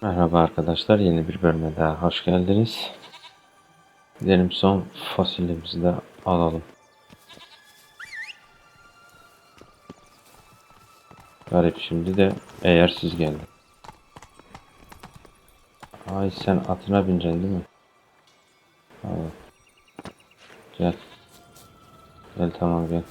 Merhaba arkadaşlar, yeni bir bölüme daha hoş geldiniz. Gidelim son fasulyemizi de alalım. Garip, şimdi de eğer siz geldin. Ay, sen atına bineceksin değil mi? Evet. Gel. Gel, tamam, gel.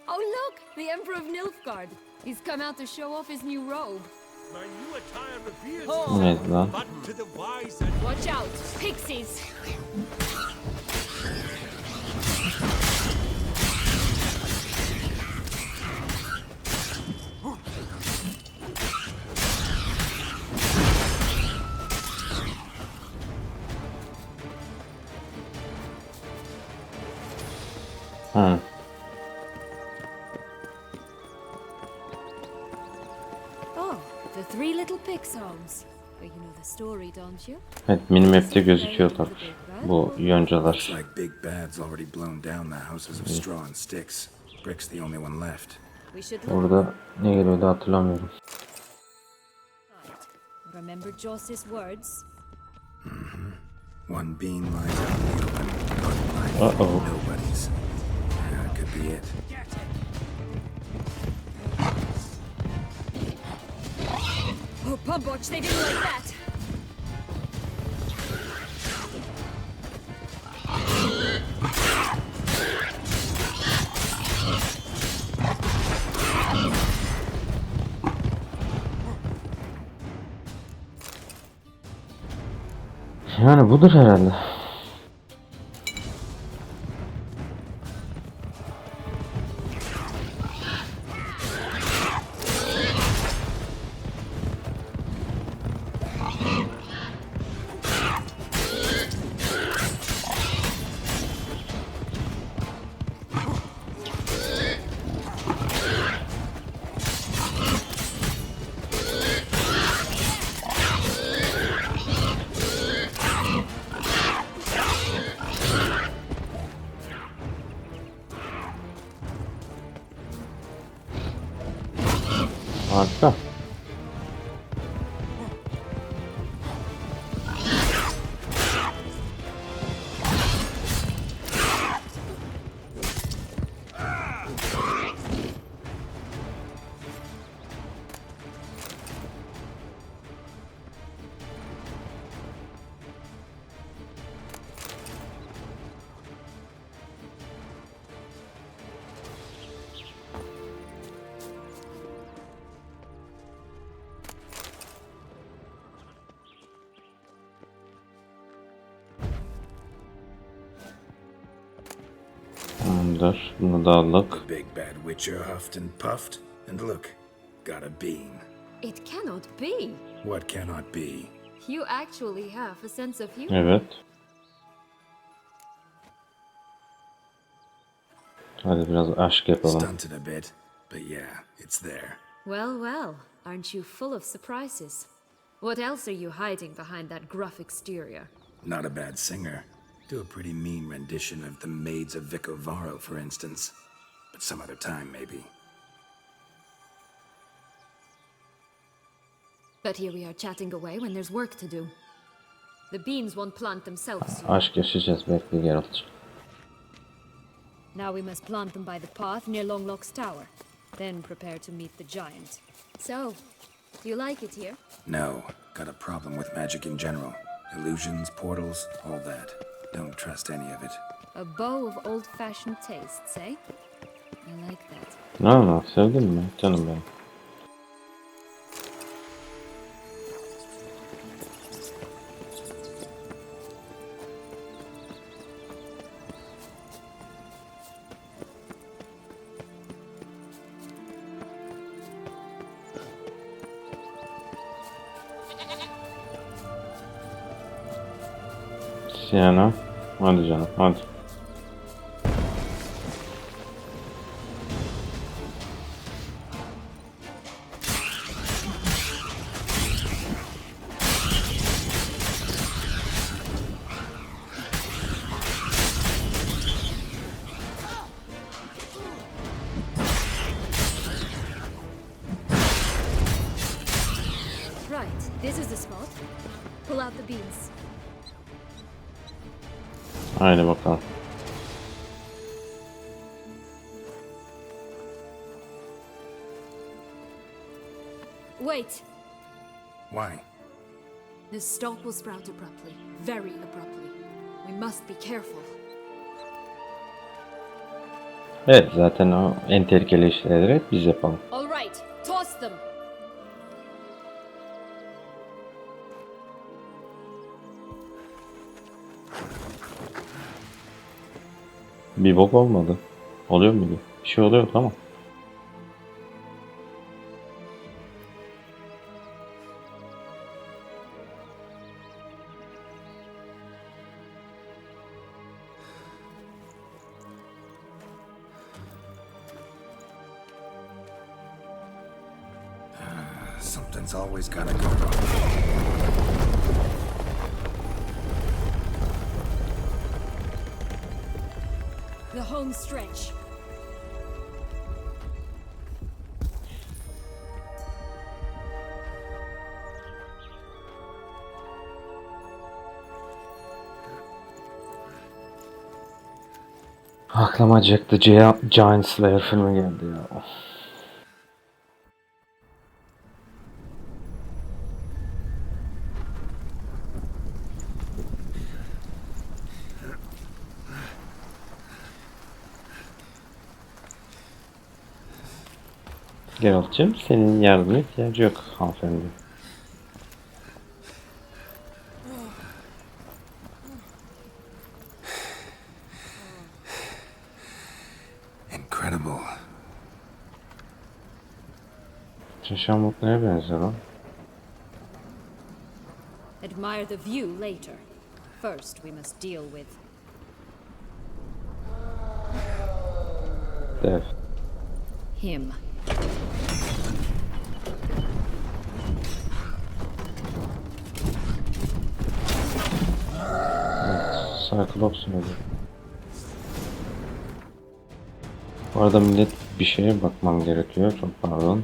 Oh look, the Emperor of Nilfgaard. He's come out to show off his new robe. My new attire reveals Bu neydi lan? but to the wise and Watch out, pixies! Hı. Oh, the three little pix homes. You know the story, don't you? Evet, minimap'te gözüküyor tabii. Bu Looks yoncalar. like Big Bad's already blown down the houses of straw and sticks. Brick's the only one left. We should look Burada ne geliyordu hatırlamıyorum. outside. Remember Joss's words? One bean lies out in the open. One life, Uh-oh. nobody's. That could be it. Oh, Pumboch, they didn't like that! Yani budur herhalde. Harika. Tamamdır. Bunu da aldık. The Big Bad Witcher huffed and puffed, and look, got a bean. It cannot be! What cannot be? You actually have a sense of humor. Evet. Hadi biraz aşk yapalım. Stunted a bit, but yeah, it's there. Well, well, aren't you full of surprises? What else are you hiding behind that gruff exterior? Not a bad singer. Do a pretty mean rendition of The Maids of Vicovaro, for instance. But some other time, maybe. But here we are chatting away when there's work to do. The beans won't plant themselves. Aşk yaşayacağız, bekle Geralt. Now we must plant them by the path near Longlock's tower. Then prepare to meet the giant. So, do you like it here? No, got a problem with magic in general. Illusions, portals, all that. Don't trust any of it. A bow of old-fashioned tastes, eh? I like that. Ne sevdin mi canım benim? Sienna. Hadi canım, hadi. This is the spot. Pull out the beans. Haydi bakalım. Wait. Why? The stalk will sprout abruptly. Very abruptly. We must be careful. Evet, zaten o en tehlikeli işleri hep biz yapalım. All right. Toss them. Bir bok olmadı. Oluyor muydu? Bir şey oluyor tamam. Something's always gotta go wrong. The home stretch. Aklıma Jack the Giant Slayer filmi geldi ya. Geralt'cığım, senin yardıma ihtiyacı yok hanımefendi. Incredible. Tesham Mutna'ya benziyor lan. Admire the view later. First, we must deal with Dev. him. Cyclops öyle. Bu arada millet, bir şeye bakmam gerekiyor. Çok pardon.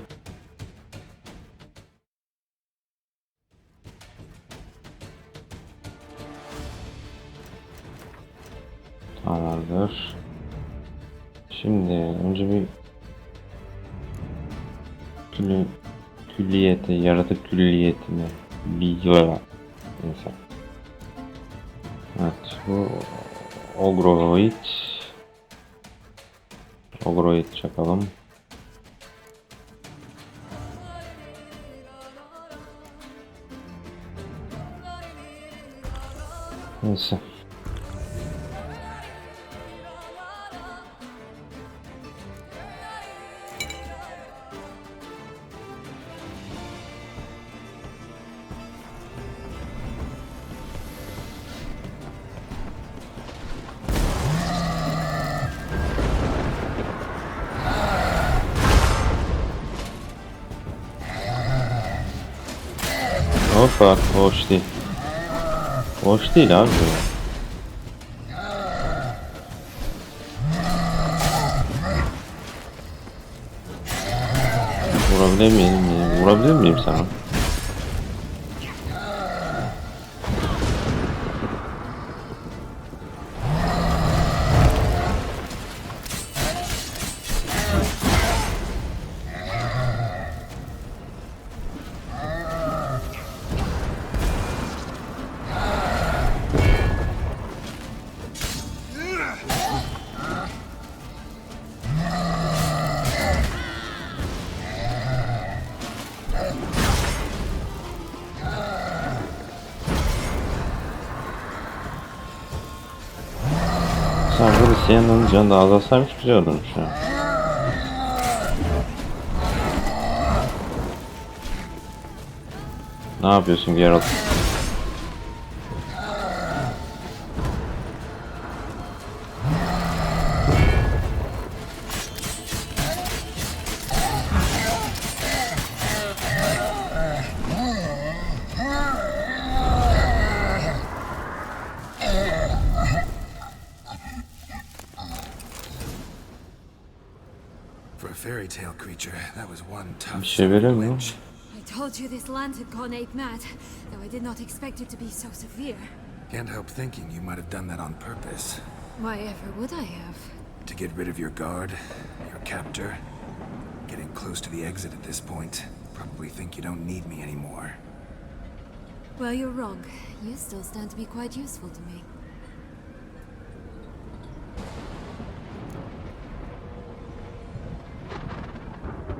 Tamamdır. Şimdi önce bir külliyeti, yaratık külliyetini bir yola insan. Evet, bu Ogroid çakalım. Neyse. Hoppa, hoş değil. Hoş değil abi. Vurabilir miyim? Vurabilir miyim sana? Sen burada Siena'nın canı da azalsaymış güzel olurmuş ya. Ne yapıyorsun Geralt? For a fairy tale creature, that was one tough Bir şey veriyor mu? wrench. I I told you this land had gone ape mad, though I did not expect it to be so severe. Can't help thinking you might have done that on purpose. Why ever would I have? To get rid of your guard, your captor. Getting close to the exit at this point. Probably think you don't need me anymore. Well, you're wrong. You still stand to be quite useful to me.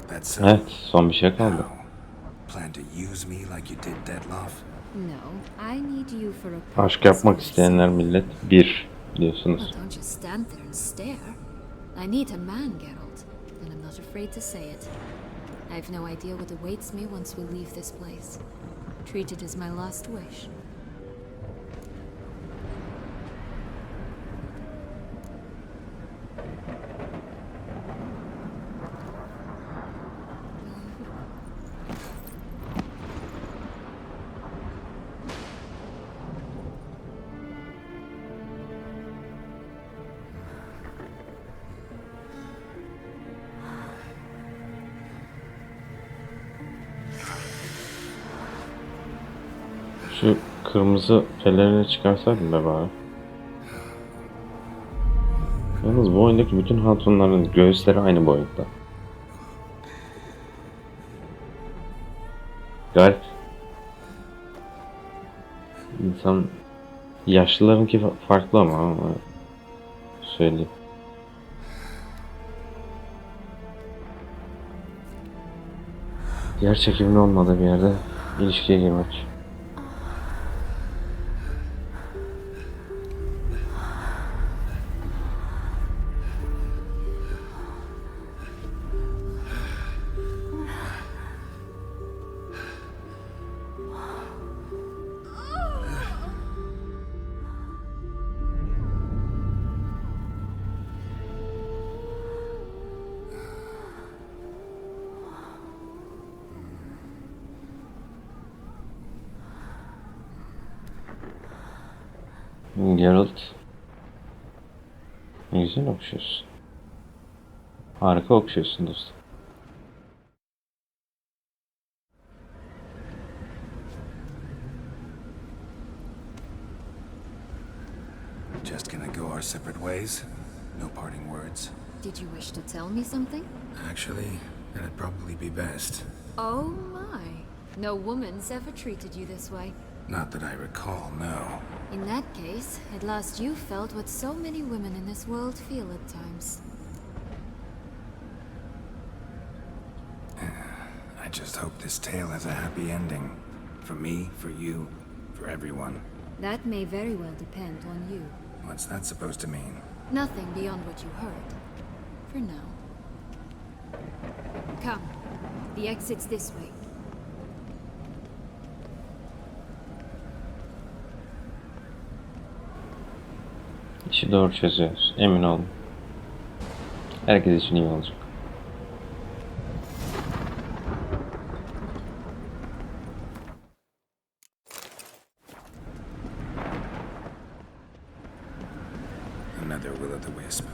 That's so. Evet, son bir şey kaldı. Now, plan to use me like you did Detlaff? No, I need you for a Aşk yapmak isteyenler millet bir diyorsunuz. Well, don't just stand there and stare. I need a man, Geralt, and I'm not afraid to say it. I have no idea what awaits me once we leave this place. Treat it as my last wish. Şu kırmızı pelerini çıkarsaydım be bari. Yalnız bu oyundaki bütün hatunların göğüsleri aynı boyutta. Garip. İnsan yaşlılarınki farklı ama söyleyeyim. Yer çekiminin olmadığı bir yerde ilişkiye girmek. Geralt. Ne güzel okşuyorsun. Harika okşuyorsun dostum. Just gonna go our separate ways? No parting words? Did you wish to tell me something? Actually, that'd probably be best. Oh my. No woman's ever treated you this way. Not that I recall, no. In that case, at last you felt what so many women in this world feel at times. I just hope this tale has a happy ending. For me, for you, for everyone. That may very well depend on you. What's that supposed to mean? Nothing beyond what you heard. For now. Come. The exit's this way. İşi doğru çözüyoruz. Emin olun. Herkes için iyi olacak. Another will-o'-the-wisp.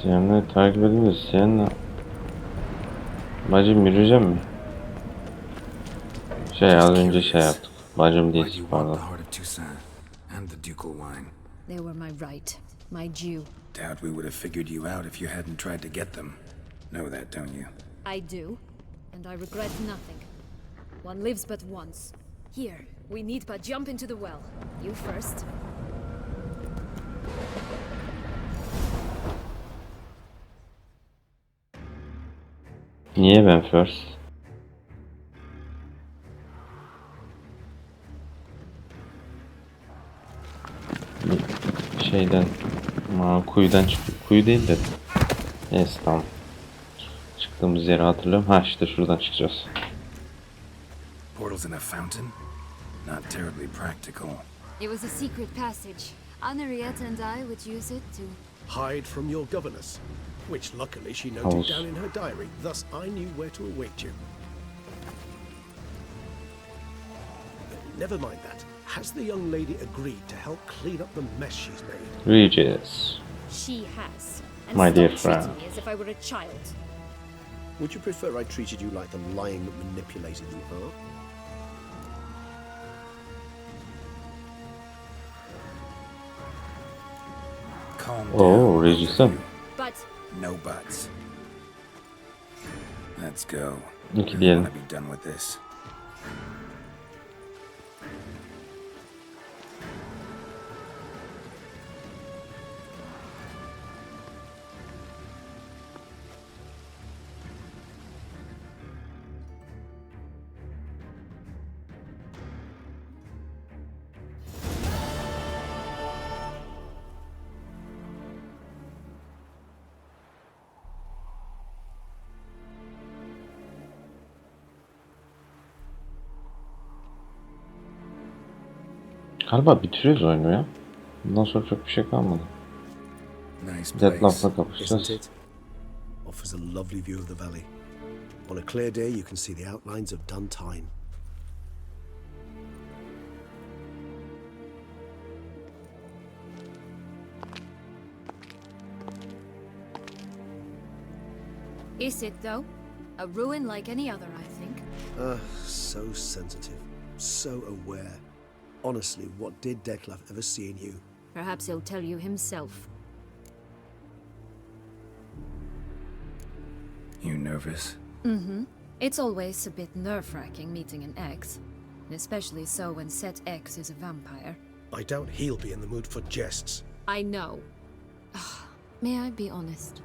Siyan'la takip ediyoruz. Siyan'la bacım yürüyeceğim mi? Az önce yaptık. Bacım Why do değil, you want pardon. the heart of Tesham and the ducal wine? They were my right. My due. Doubt we would have figured you out if you hadn't tried to get them. Know that, don't you? I do, and I regret nothing. One lives but once. Here, we need but jump into the well. You first. Niye ben first? Kuyudan çıktık. Kuyu değil de. Neyse tamam. Çıktığımız yeri hatırlıyorum. Ha işte şuradan çıkacağız. Portals in a fountain? Not terribly practical. It was a secret passage. Henriette and I would use it to... Hide from your governess, which luckily she noted Havuz. down in her diary. Thus, I knew where to await you. Never mind that. Has the young lady agreed to help clean up the mess she's made? Regis. She has. And My dear stop friend. treating me as if I were a child. Would you prefer I treated you like the lion that manipulated you, huh? Calm Oh, down, both of Regis'ten. you. But No buts. Let's go. İki I diyelim. want to be done with this. Galiba bitiriyoruz oyunu ya. Bundan sonra çok bir şey kalmadı. Nice place. Detlaff'la kapışacağız. Isn't it? Offers a lovely view of the valley. On a clear day, you can see the outlines of done time. is it though? A ruin like any other, I think. So sensitive, so aware. Honestly, what did Detlaff ever see in you? Perhaps he'll tell you himself. You nervous? It's always a bit nerve-wracking meeting an ex. Especially so when said ex is a vampire. I doubt he'll be in the mood for jests. I know. May I be honest?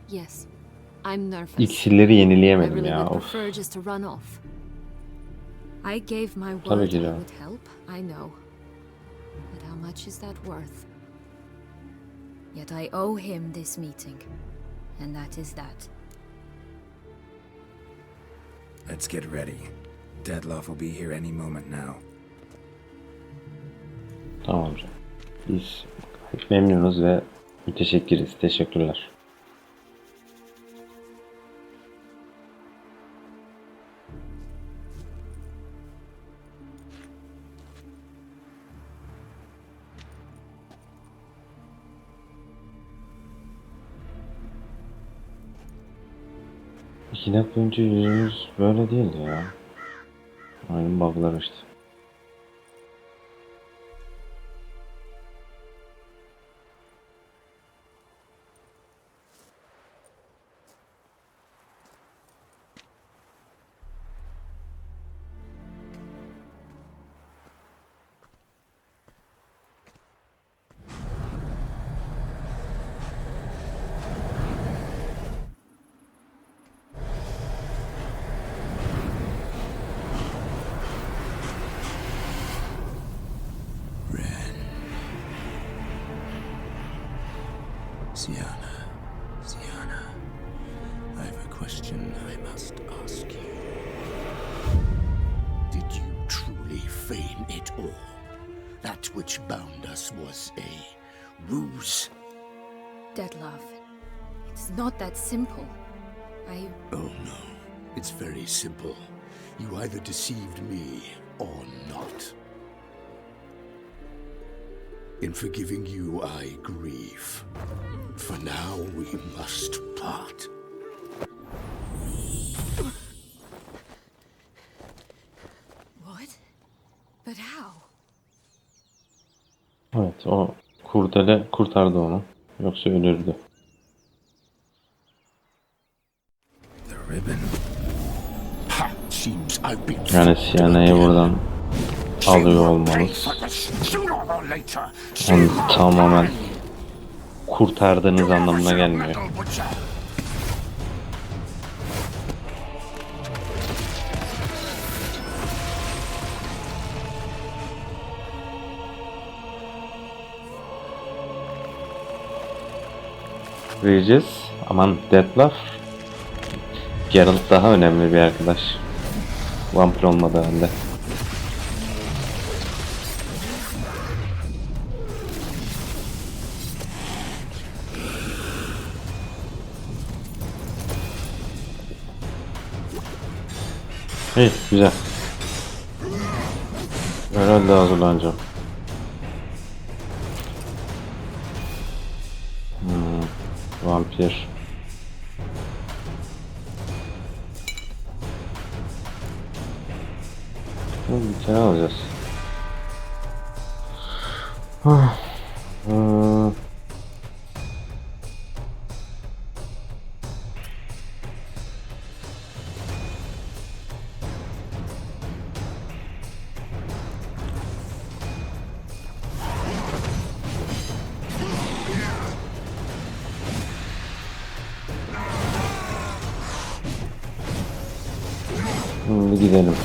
Yes, I'm nervous. İksirleri I yenileyemedim really ya. would Of. prefer just to run off. I gave my Tabii word ki I de. would help, I know. But how much is that worth? Yet I owe him this meeting. And that is that. Let's get ready. Detlaff will be here any moment now. Tamam canım. Biz memnunuz ve müteşekkiriz. Teşekkürler. İki dakika önce yüzümüz böyle değildi ya. Aynı bug'lar işte. Sienna, I have a question I must ask you. Did you truly feign it all? That which bound us was a ruse? Detlaff, it's not that simple. Oh no, it's very simple. You either deceived me or not. In forgiving you, I grieve. For now, we must part. What? But how? Evet, o kurdele kurtardı onu. Yoksa ölürdü. The ribbon. Ha! Seems I've been Yani fooled Sienna'yı again. buradan alıyor olmanız, onu tamamen kurtardığınız anlamına gelmiyor. Regis, aman Detlaff, Geralt daha önemli bir arkadaş. Vampir olmadığı halde. Hey, güzel. Herhalde hazırlanacağım. Vampir. Bir kere alacağız. Şimdi gidelim.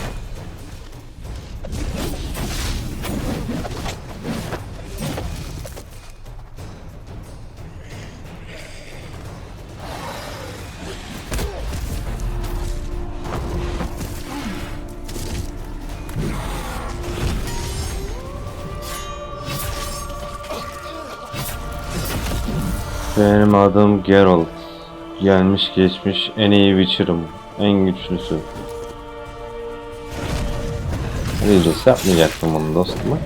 Benim adım Geralt. Gelmiş geçmiş en iyi Witcher'ım. En güçlüsü. Diyeceğiz, yapmayacaktım bunu dostuma.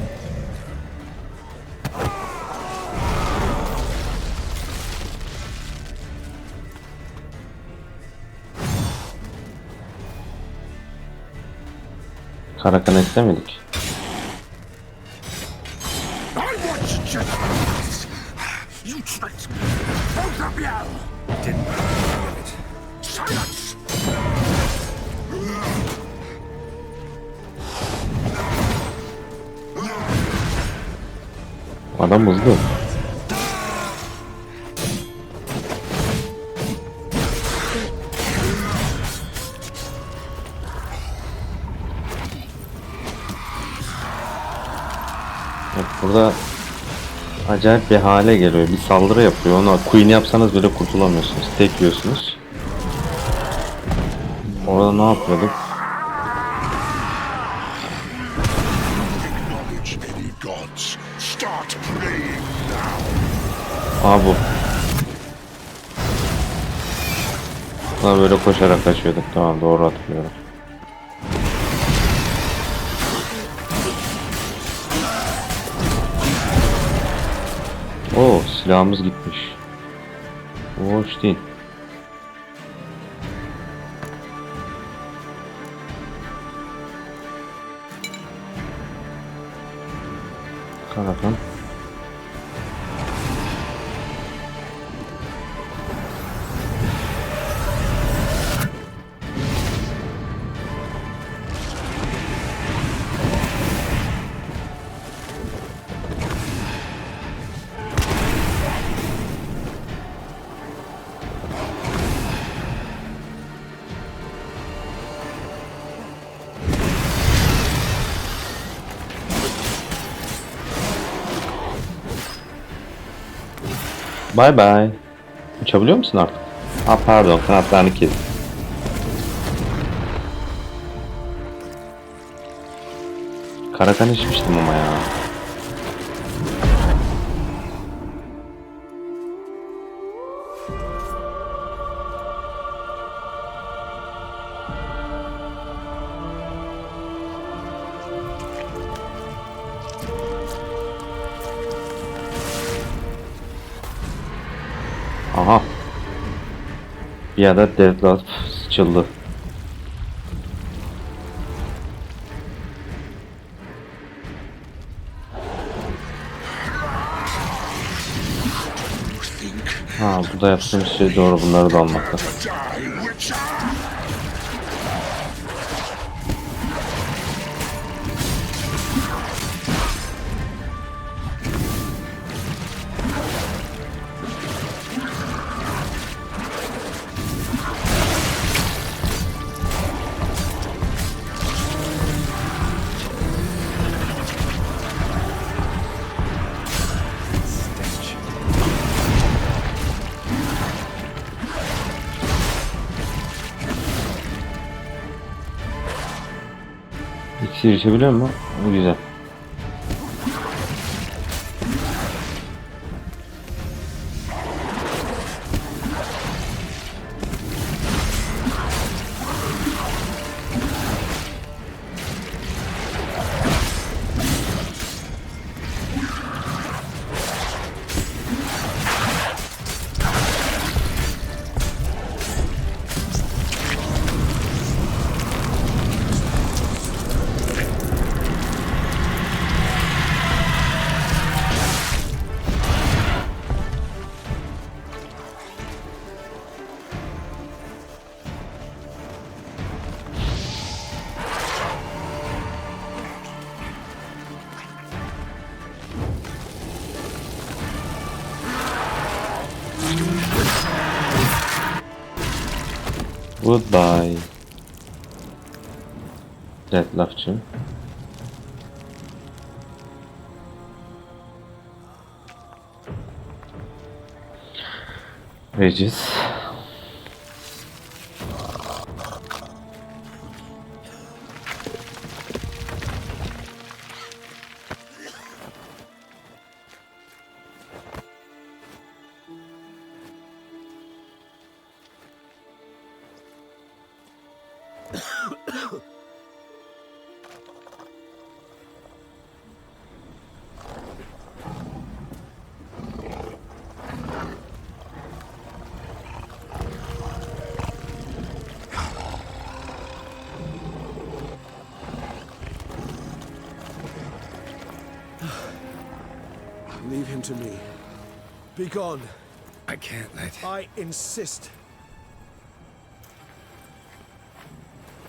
Karakan istemedik. Adam hızlı. Evet, burada acayip bir hale geliyor. Bir saldırı yapıyor. Ona Queen yapsanız bile kurtulamıyorsunuz. Tek yiyorsunuz. Orada ne yapıyorduk? Aa bu. Buna böyle koşarak kaçıyorduk. Tamam, doğru hatırlıyorum. Oo, silahımız gitmiş. O hoş değil. Karakan. Bye bye. Uçabiliyor musun artık? Aa pardon, kanatlarını kes. Karakan içmiştim ama ya. Aha. Bir adet Detlaff sıçıldı. Ha, burada yaptığım şey doğru, bunları da almakta. İksir içebiliyor mu? Güzel. Goodbye. Detlaff'cığım. Regis. Leave him to me. Be gone. I can't let... I insist.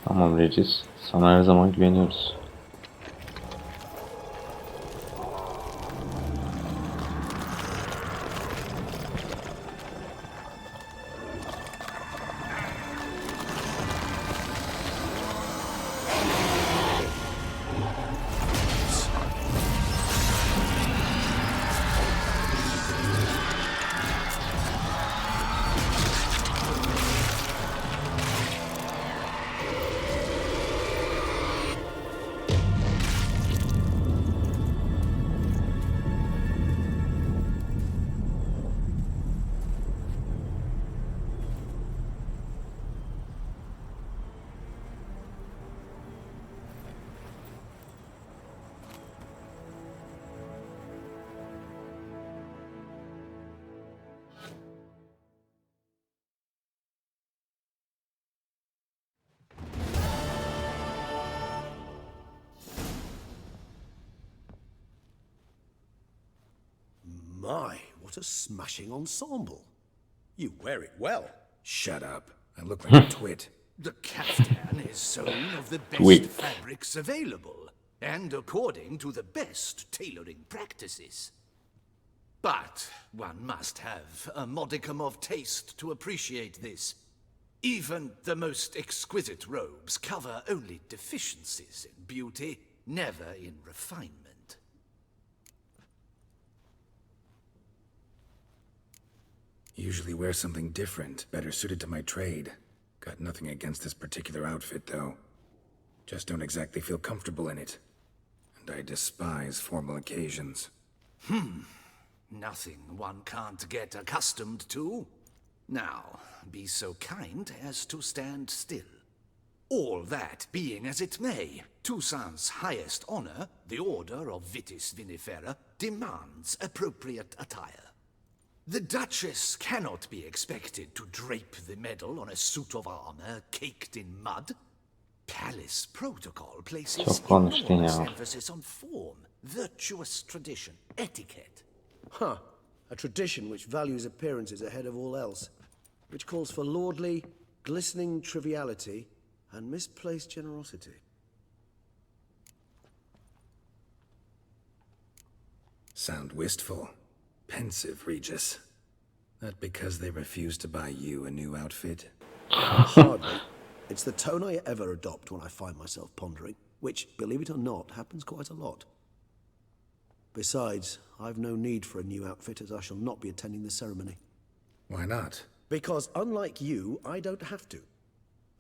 Tamam Regis. Sana her zaman güveniyoruz. My, what a smashing ensemble. You wear it well. Shut up. I look like a twit. The caftan is sewn of the best Wait. fabrics available, and according to the best tailoring practices. But one must have a modicum of taste to appreciate this. Even the most exquisite robes cover only deficiencies in beauty, never in refinement. Usually wear something different, better suited to my trade. Got nothing against this particular outfit, though. Just don't exactly feel comfortable in it. And I despise formal occasions. Nothing one can't get accustomed to. Now, be so kind as to stand still. All that being as it may, Toussaint's highest honor, the Order of Vitis Vinifera, demands appropriate attire. The Duchess cannot be expected to drape the medal on a suit of armor caked in mud. Palace protocol places Çok konuştun enormous ya. emphasis on form, virtuous tradition, etiquette. Huh. A tradition which values appearances ahead of all else. Which calls for lordly, glistening triviality and misplaced generosity. Sound wistful. Pensive, Regis. That because they refused to buy you a new outfit? Hardly. It's the tone I ever adopt when I find myself pondering, which, believe it or not, happens quite a lot. Besides, I've no need for a new outfit as I shall not be attending the ceremony. Why not? Because unlike you, I don't have to.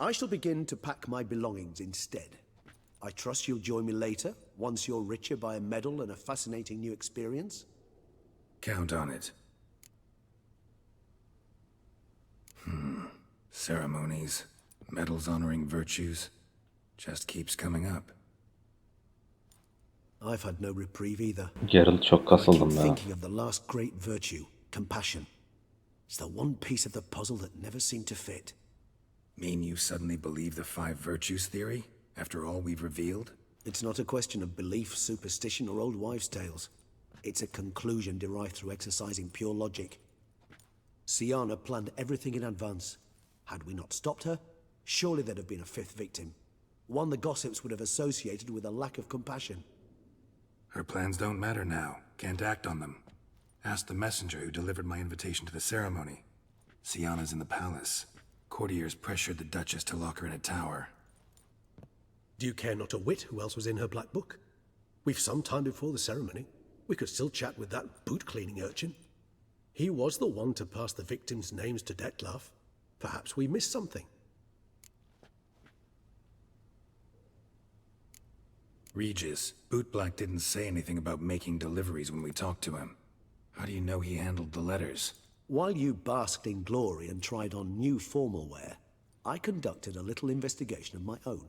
I shall begin to pack my belongings instead. I trust you'll join me later, once you're richer by a medal and a fascinating new experience. Count on it. Ceremonies, medals honoring virtues, just keeps coming up. I've had no reprieve either. Geralt çok I keep kasıldım ben. thinking of the last great virtue, compassion. It's the one piece of the puzzle that never seemed to fit. Mean you suddenly believe the 5 virtues theory, after all we've revealed? It's not a question of belief, superstition, or old wives' tales. It's a conclusion derived through exercising pure logic. Siana planned everything in advance. Had we not stopped her, surely there'd have been a 5th victim. One the gossips would have associated with a lack of compassion. Her plans don't matter now. Can't act on them. Ask the messenger who delivered my invitation to the ceremony. Siana's in the palace. Courtiers pressured the Duchess to lock her in a tower. Do you care not a whit who else was in her black book? We've some time before the ceremony. We could still chat with that boot-cleaning urchin. He was the one to pass the victims' names to Detlaff. Perhaps we missed something. Regis, Bootblack didn't say anything about making deliveries when we talked to him. How do you know he handled the letters? While you basked in glory and tried on new formal wear, I conducted a little investigation of my own.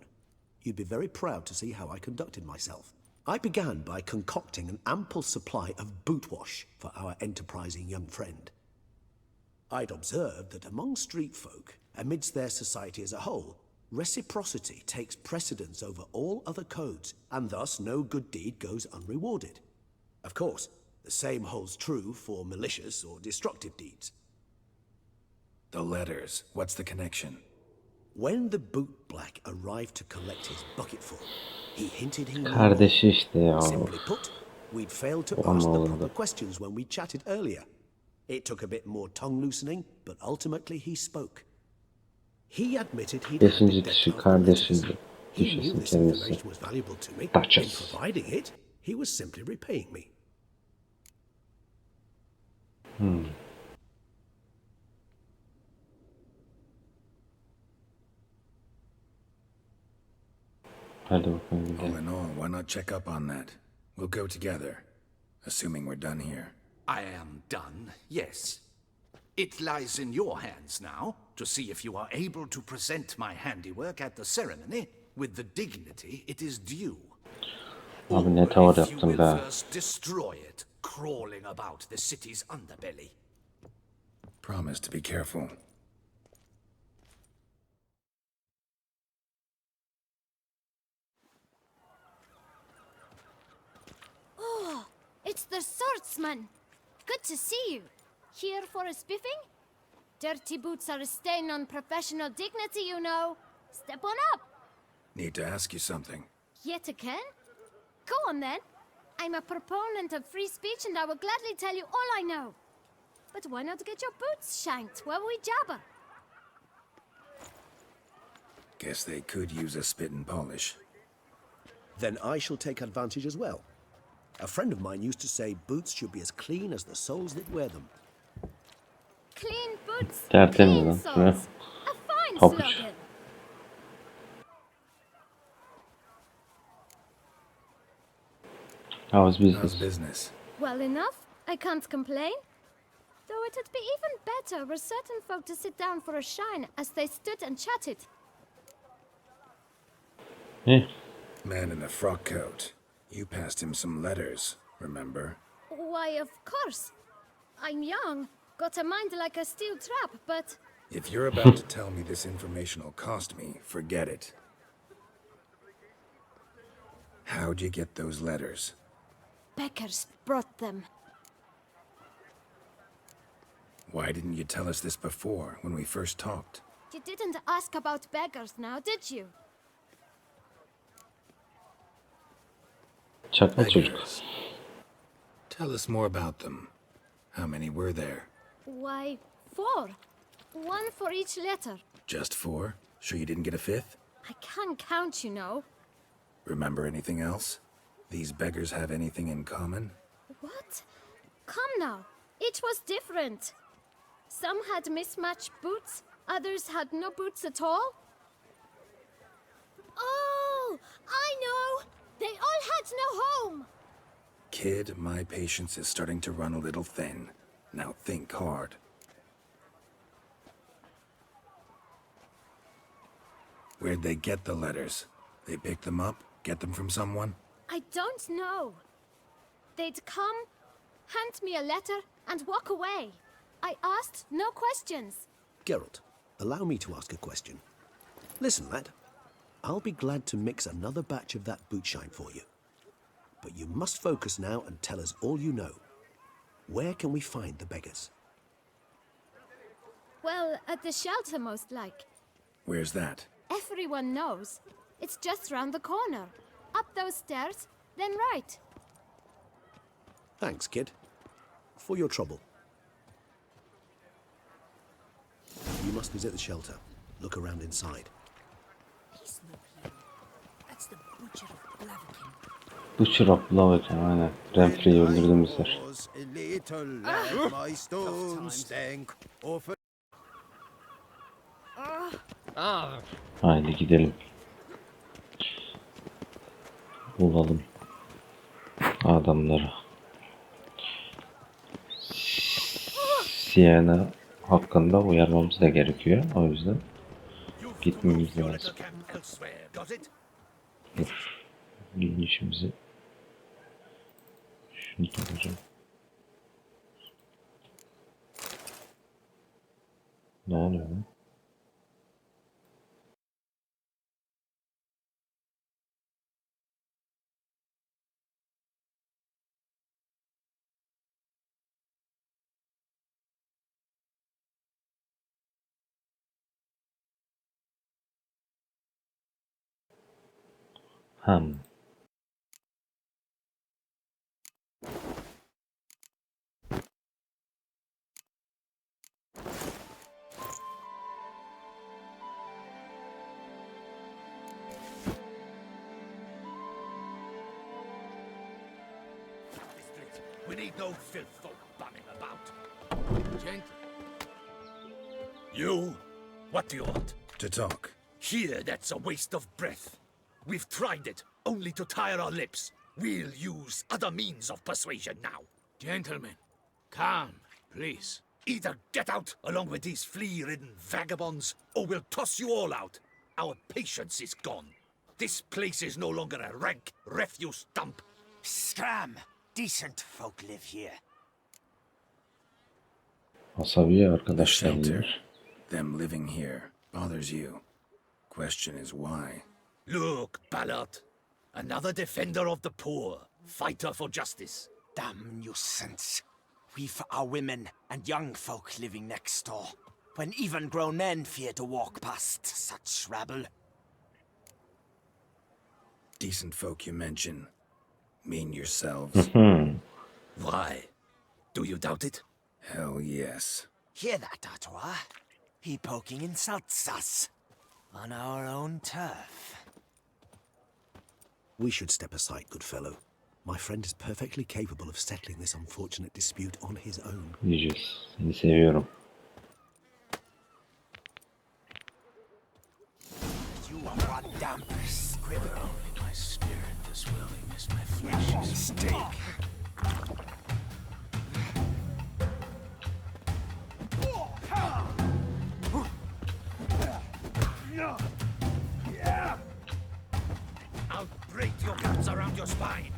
You'd be very proud to see how I conducted myself. I began by concocting an ample supply of boot wash for our enterprising young friend. I'd observed that among street folk, amidst their society as a whole, reciprocity takes precedence over all other codes, and thus no good deed goes unrewarded. Of course, the same holds true for malicious or destructive deeds. The letters, what's the connection? When the bootblack arrived to collect his bucketful, he hinted he knew. Kardeşi işte ya. Simply put, we'd failed to ask the proper questions when we chatted earlier. It took a bit more tongue loosening, but ultimately he spoke. He admitted he'd Beşinci kişi kardeşi He knew düşesin this kendisi. information was valuable to me. In Duchess. providing it, he was simply repaying me. Hadi bakalım All gidelim. in all, why not check up on that? We'll go together, assuming we're done here. I am done, yes. It lies in your hands now to see if you are able to present my handiwork at the ceremony with the dignity it is due. Abi ne Or tavır if you yaptın will be. first destroy it, crawling about the city's underbelly. Promise to be careful. It's the swordsman. Good to see you. Here for a spiffing? Dirty boots are a stain on professional dignity, you know. Step on up. Need to ask you something. Yet again? Go on then. I'm a proponent of free speech and I will gladly tell you all I know. But why not get your boots shanked while we jabber? Guess they could use a spit and polish. Then I shall take advantage as well. A friend of mine used to say boots should be as clean as the soles that wear them. Clean boots, Tertemiz clean lan. soles. A fine Pabuç. slogan. How's How's business? business? Well enough, I can't complain. Though it'd be even better were certain folk to sit down for a shine as they stood and chatted. Eh, Man in the frock coat. You passed him some letters, remember? Why, of course. I'm young, got a mind like a steel trap, but If you're about to tell me this information will cost me, forget it. How'd you get those letters? beggars brought them. Why didn't you tell us this before, when we first talked? You didn't ask about beggars now, did you? çakma çocuk. Beggars. Tell us more about them. How many were there? Why, 4. 1 for each letter. Just 4? Sure you didn't get a 5th? I can't count, you know. Remember anything else? These beggars have anything in common? What? Come now. Each was different. Some had mismatched boots, others had no boots at all. Oh, I know! They all had no home! Kid, my patience is starting to run a little thin. Now think hard. Where'd they get the letters? They pick them up? Get them from someone? I don't know. They'd come, hand me a letter, and walk away. I asked no questions. Geralt, allow me to ask a question. Listen, lad. I'll be glad to mix another batch of that bootshine for you. But you must focus now and tell us all you know. Where can we find the beggars? Well, at the shelter, most like. Where's that? Everyone knows. It's just round the corner. Up those stairs, then right. Thanks, kid. For your trouble. You must visit the shelter. Look around inside. He's no hero. That's the butcher of Blaviken. Bu çırapla bakın aynen. Renfri'yi öldürdüğümüzler. Haydi gidelim. Bulalım adamları. Sienna hakkında uyarmamız da gerekiyor. O yüzden gitmemiz lazım. Dur. Giyinişimizi. Şunu takacağım. Ne oluyor lan? Ham. We need no filth folk bumming about. Gentle. You? What do you want? To talk. Here, that's a waste of breath. We've tried it, only to tire our lips. We'll use other means of persuasion now. Gentlemen, calm, please. Either get out along with these flea-ridden vagabonds, or we'll toss you all out. Our patience is gone. This place is no longer a rank refuse dump. Scram! Decent folk live here. Asabi The arkadaşlar shelter, diyor. them living here, bothers you. Question is why. Look, Ballard. Another defender of the poor, fighter for justice. Damn nuisance. We've our women and young folk living next door, when even grown men fear to walk past such rabble. Decent folk you mention. Mean yourselves? Why? Do you doubt it? Hell yes. Hear that, Artois? He poking insults us. On our own turf. We should step aside, good fellow. My friend is perfectly capable of settling this unfortunate dispute on his own. Yiyeceğiz. Seni seviyorum. You are one damp squibber. Only my spirit is willing as my flesh is Mistake. I'll break your guts around your spine.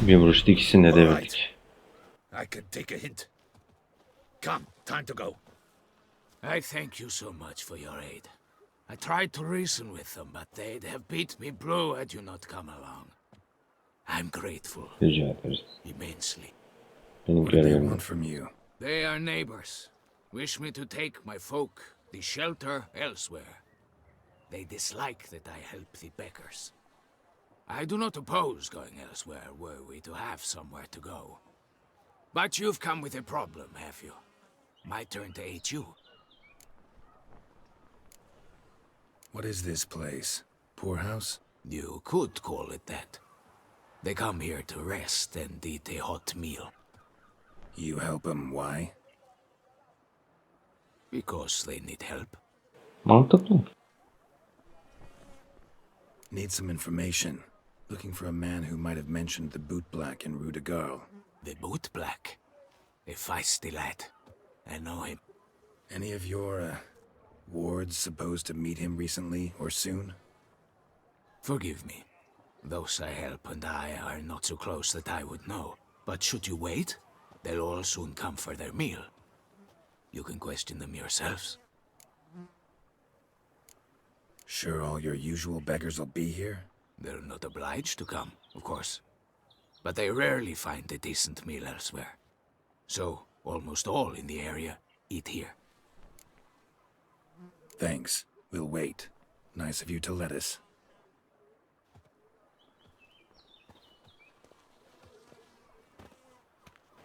Bir vuruşta ikisini de devirdik. I can take a hint. Come, time to go. I thank you so much for your aid. I tried to reason with them, but they'd have beat me blue had you not come along. I'm grateful Rica ederiz. immensely. Benim What do they görevim. want from you? They are neighbors. Wish me to take my folk the shelter elsewhere. They dislike that I help the beggars. I do not oppose going elsewhere were we to have somewhere to go. But you've come with a problem, have you? My turn to aid you. What is this place? Poorhouse? You could call it that. They come here to rest and eat a hot meal. You help them, why? Because they need help. Mantıklı. Need some information. Looking for a man who might have mentioned the boot black in Rue de Garl. The boot black. A feisty lad. I know him. Any of your, wards supposed to meet him recently or soon? Forgive me. Those I help and I are not so close that I would know. But should you wait, they'll all soon come for their meal. You can question them yourselves. Sure all your usual beggars will be here? They're not obliged to come, of course. But they rarely find a decent meal elsewhere. So, almost all in the area eat here. Thanks. We'll wait. Nice of you to let us.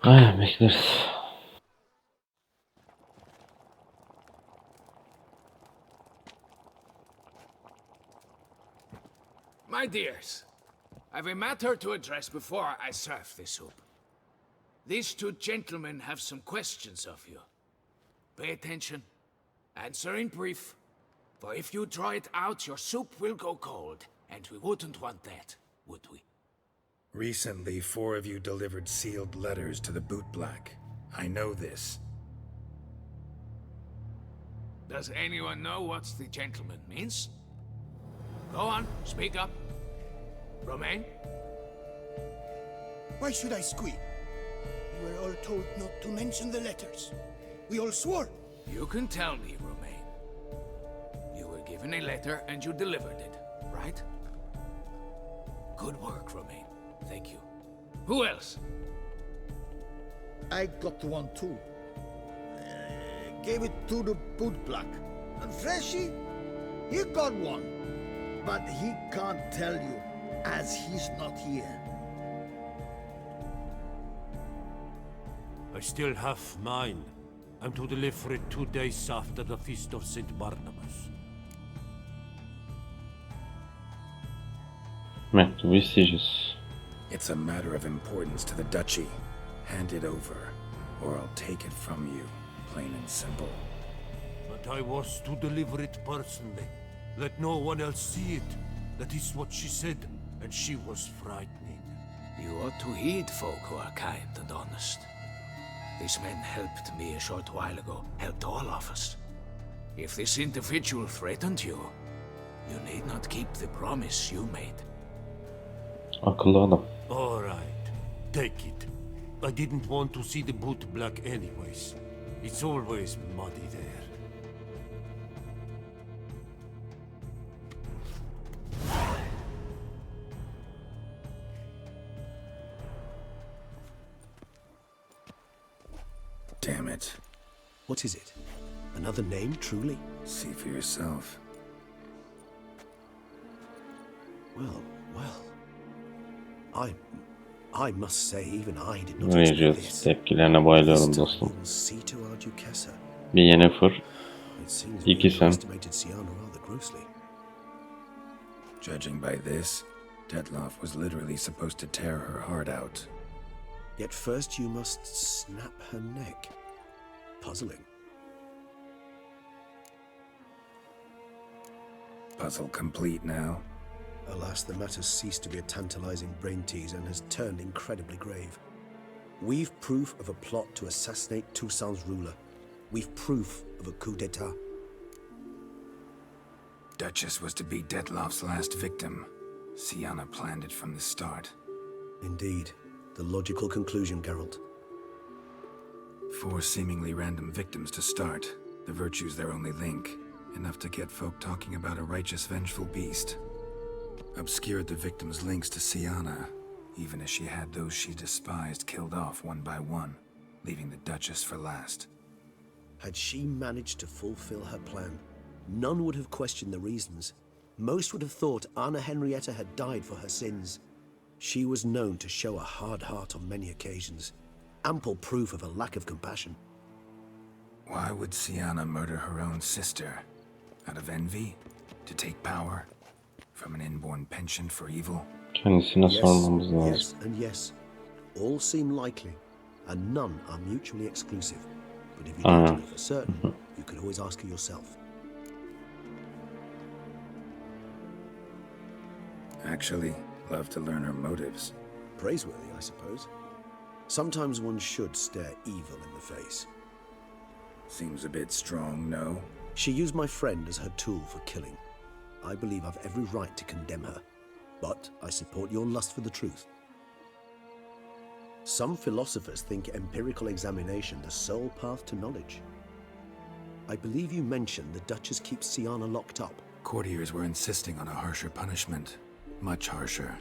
Aynen bekleriz. My dears, I've a matter to address before I serve the soup. These two gentlemen have some questions of you. Pay attention. Answer in brief. For if you draw it out, your soup will go cold. And we wouldn't want that, would we? Recently, 4 of you delivered sealed letters to the bootblack. I know this. Does anyone know what the gentleman means? Go on, speak up. Romain? Why should I squeal? We were all told not to mention the letters. We all swore. You can tell me, Romain. You were given a letter and you delivered it, right? Good work, Romain. Thank you. Who else? I got one too. Gave it to the bootblack. And Freshie, he got one. But he can't tell you, as he's not here. I still have mine. I'm to deliver it 2 days after the Feast of St. Barnabas. Mektubu isteyeceğiz. It's a matter of importance to the duchy. Hand it over, or I'll take it from you, plain and simple. But I was to deliver it personally. Let no one else see it. That is what she said, and she was frightening. You ought to heed folk who are kind and honest. These men helped me a short while ago, helped all of us. If this individual threatened you, you need not keep the promise you made. Akıllı adam. All right, take it. I didn't want to see the bootblack anyways. It's always muddy there. Damn it. What is it? Another name, truly? See for yourself. Well. I must say, even I did not Rejiz expect this. tepkilerine bayılıyorum This time dostum. we will see to our Duchessa. Bir Yennefer, It seems we İki sen. underestimated Siana rather grossly. Judging by this, Detlaff was literally supposed to tear her heart out. Yet first you must snap her neck. Puzzling. Puzzle complete now. Alas, the matter ceased to be a tantalizing brain tease and has turned incredibly grave. We've proof of a plot to assassinate Toussaint's ruler. We've proof of a coup d'etat. Duchess was to be Detlaff's last victim. Siana planned it from the start. Indeed, the logical conclusion, Geralt. 4 seemingly random victims to start. The virtue's their only link. Enough to get folk talking about a righteous, vengeful beast. Obscured the victims' links to Siana, even as she had those she despised killed off one by one, leaving the Duchess for last. Had she managed to fulfill her plan, none would have questioned the reasons. Most would have thought Anna Henrietta had died for her sins. She was known to show a hard heart on many occasions, ample proof of a lack of compassion. Why would Siana murder her own sister? Out of envy? To take power? From an inborn penchant for evil? Kendisine sormamız lazım. Yes, and yes. All seem likely, and none are mutually exclusive. But if you don't know for certain, you could always ask her yourself. Actually, love to learn her motives. Praiseworthy, I suppose. Sometimes one should stare evil in the face. Seems a bit strong, no? She used my friend as her tool for killing. I believe I've every right to condemn her, but I support your lust for the truth. Some philosophers think empirical examination the sole path to knowledge. I believe you mentioned the Duchess keeps Siana locked up. Courtiers were insisting on a harsher punishment. Much harsher.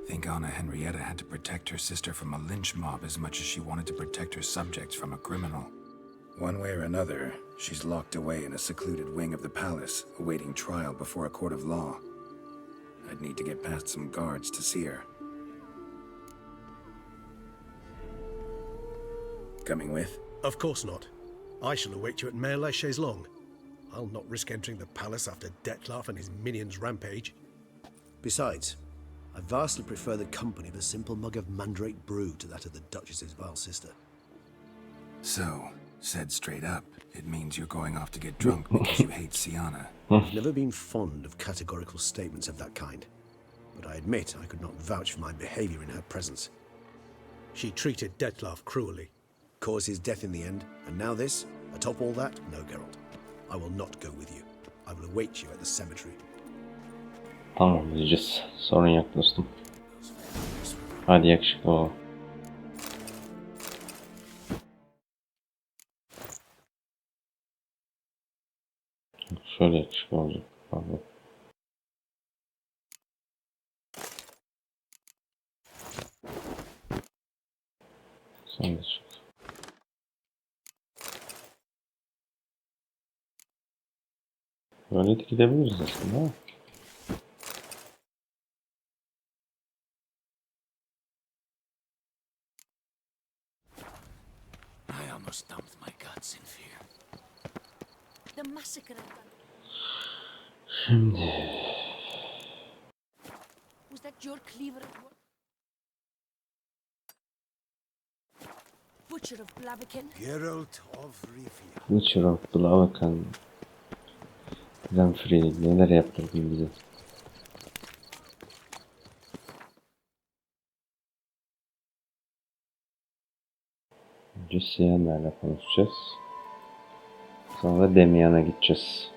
Think Anna Henrietta had to protect her sister from a lynch mob as much as she wanted to protect her subjects from a criminal. One way or another, she's locked away in a secluded wing of the palace, awaiting trial before a court of law. I'd need to get past some guards to see her. Coming with? Of course not. I shall await you at Mare la Chaise-Longue. I'll not risk entering the palace after Detlaff and his minions rampage. Besides, I vastly prefer the company of a simple mug of mandrake brew to that of the Duchess's vile sister. So, said straight up, it means you're going off to get drunk because you hate Siana. I've never been fond of categorical statements of that kind, but I admit I could not vouch for my behavior in her presence. She treated Detlaff cruelly, caused his death in the end, and now this? Atop all that, no, Geralt. I will not go with you. I will await you at the cemetery. Tamam diyeceğiz. Sorun yok dostum. Hadi yakışıklı ol. Şöyle yakışıklı olacak. Pardon. Sen de çık. Böyle de gidebiliriz aslında ama. I almost dumped my guts in fear. The massacre. Şimdi. Was that your cleaver at work? Butcher of Blaviken? Geralt of Rivia. Butcher of Blaviken. Yennefer neler yaptırdın bize. Önce Yennefer'le konuşacağız. Sonra Demian'a gideceğiz.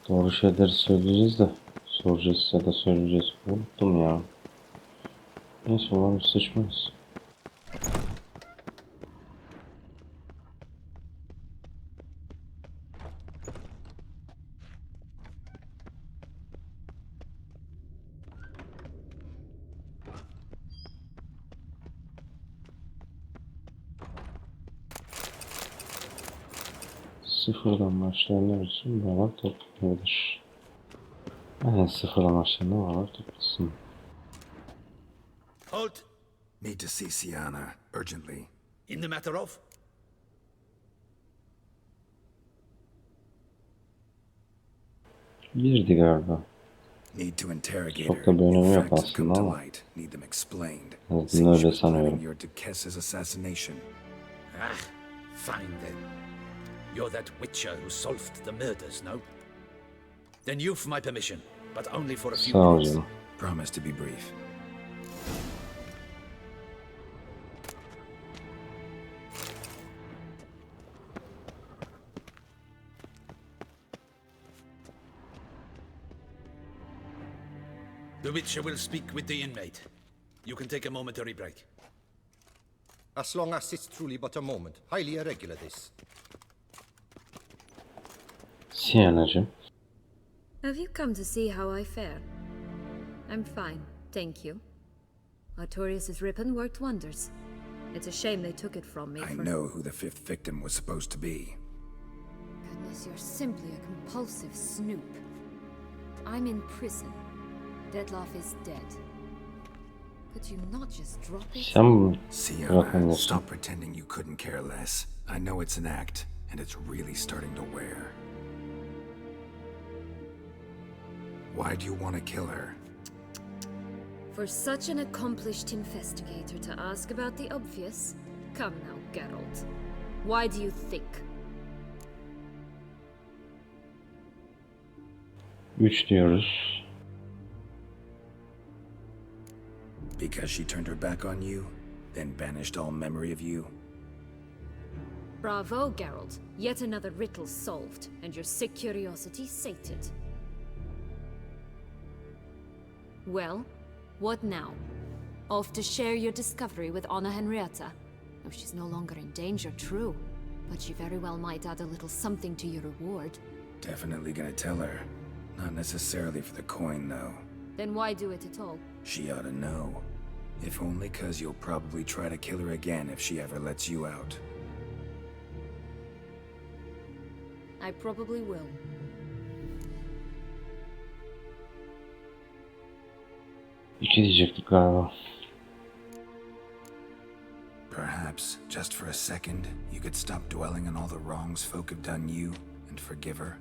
Doğru şeyleri söyleyeceğiz de soracağız ya da söyleyeceğiz. Unuttum ya. Neyse umarım sıçmayız. Sıfırdan başlayanlar için bağlar toplanabilir. Yani sıfırdan başlayanlar bağlar toplasın. Halt! Need to see Siana, urgently. In the matter of? Birdi galiba. Need to interrogate Çok her. da bir önemi yok Facts come aslında to ama. light. Need them explained. Azından Say she öyle was planning sanıyorum. your Duchess's assassination. Ah, fine then. You're that witcher who solved the murders, no? Then you've my permission, but only for a few Sağ ol minutes. canım. Promise to be brief. The witcher will speak with the inmate. You can take a momentary break. As long as it's truly but a moment. Highly irregular, this. Siena'cığım. Have you come to see how I fare? I'm fine, thank you. Artorius' ribbon worked wonders. It's a shame they took it from me I for... know who the fifth victim was supposed to be. Goodness, you're simply a compulsive snoop. I'm in prison. Detlaff is dead. Could you not just drop it? Sen Siana, bırakamıyorsun. stop pretending you couldn't care less. I know it's an act, and it's really starting to wear. Why do you want to kill her? For such an accomplished investigator to ask about the obvious? Come now, Geralt. Why do you think? 3 diyoruz. Because she turned her back on you, then banished all memory of you? Bravo, Geralt. Yet another riddle solved, and your sick curiosity sated. Well, what now? Off to share your discovery with Anna Henrietta? Oh, she's no longer in danger, true. But she very well might add a little something to your reward. Definitely gonna tell her. Not necessarily for the coin, though. Then why do it at all? She ought to know. If only 'cause you'll probably try to kill her again if she ever lets you out. I probably will. İki diyecektik galiba. Perhaps, just for a second, you could stop dwelling on all the wrongs folk have done you and forgive her.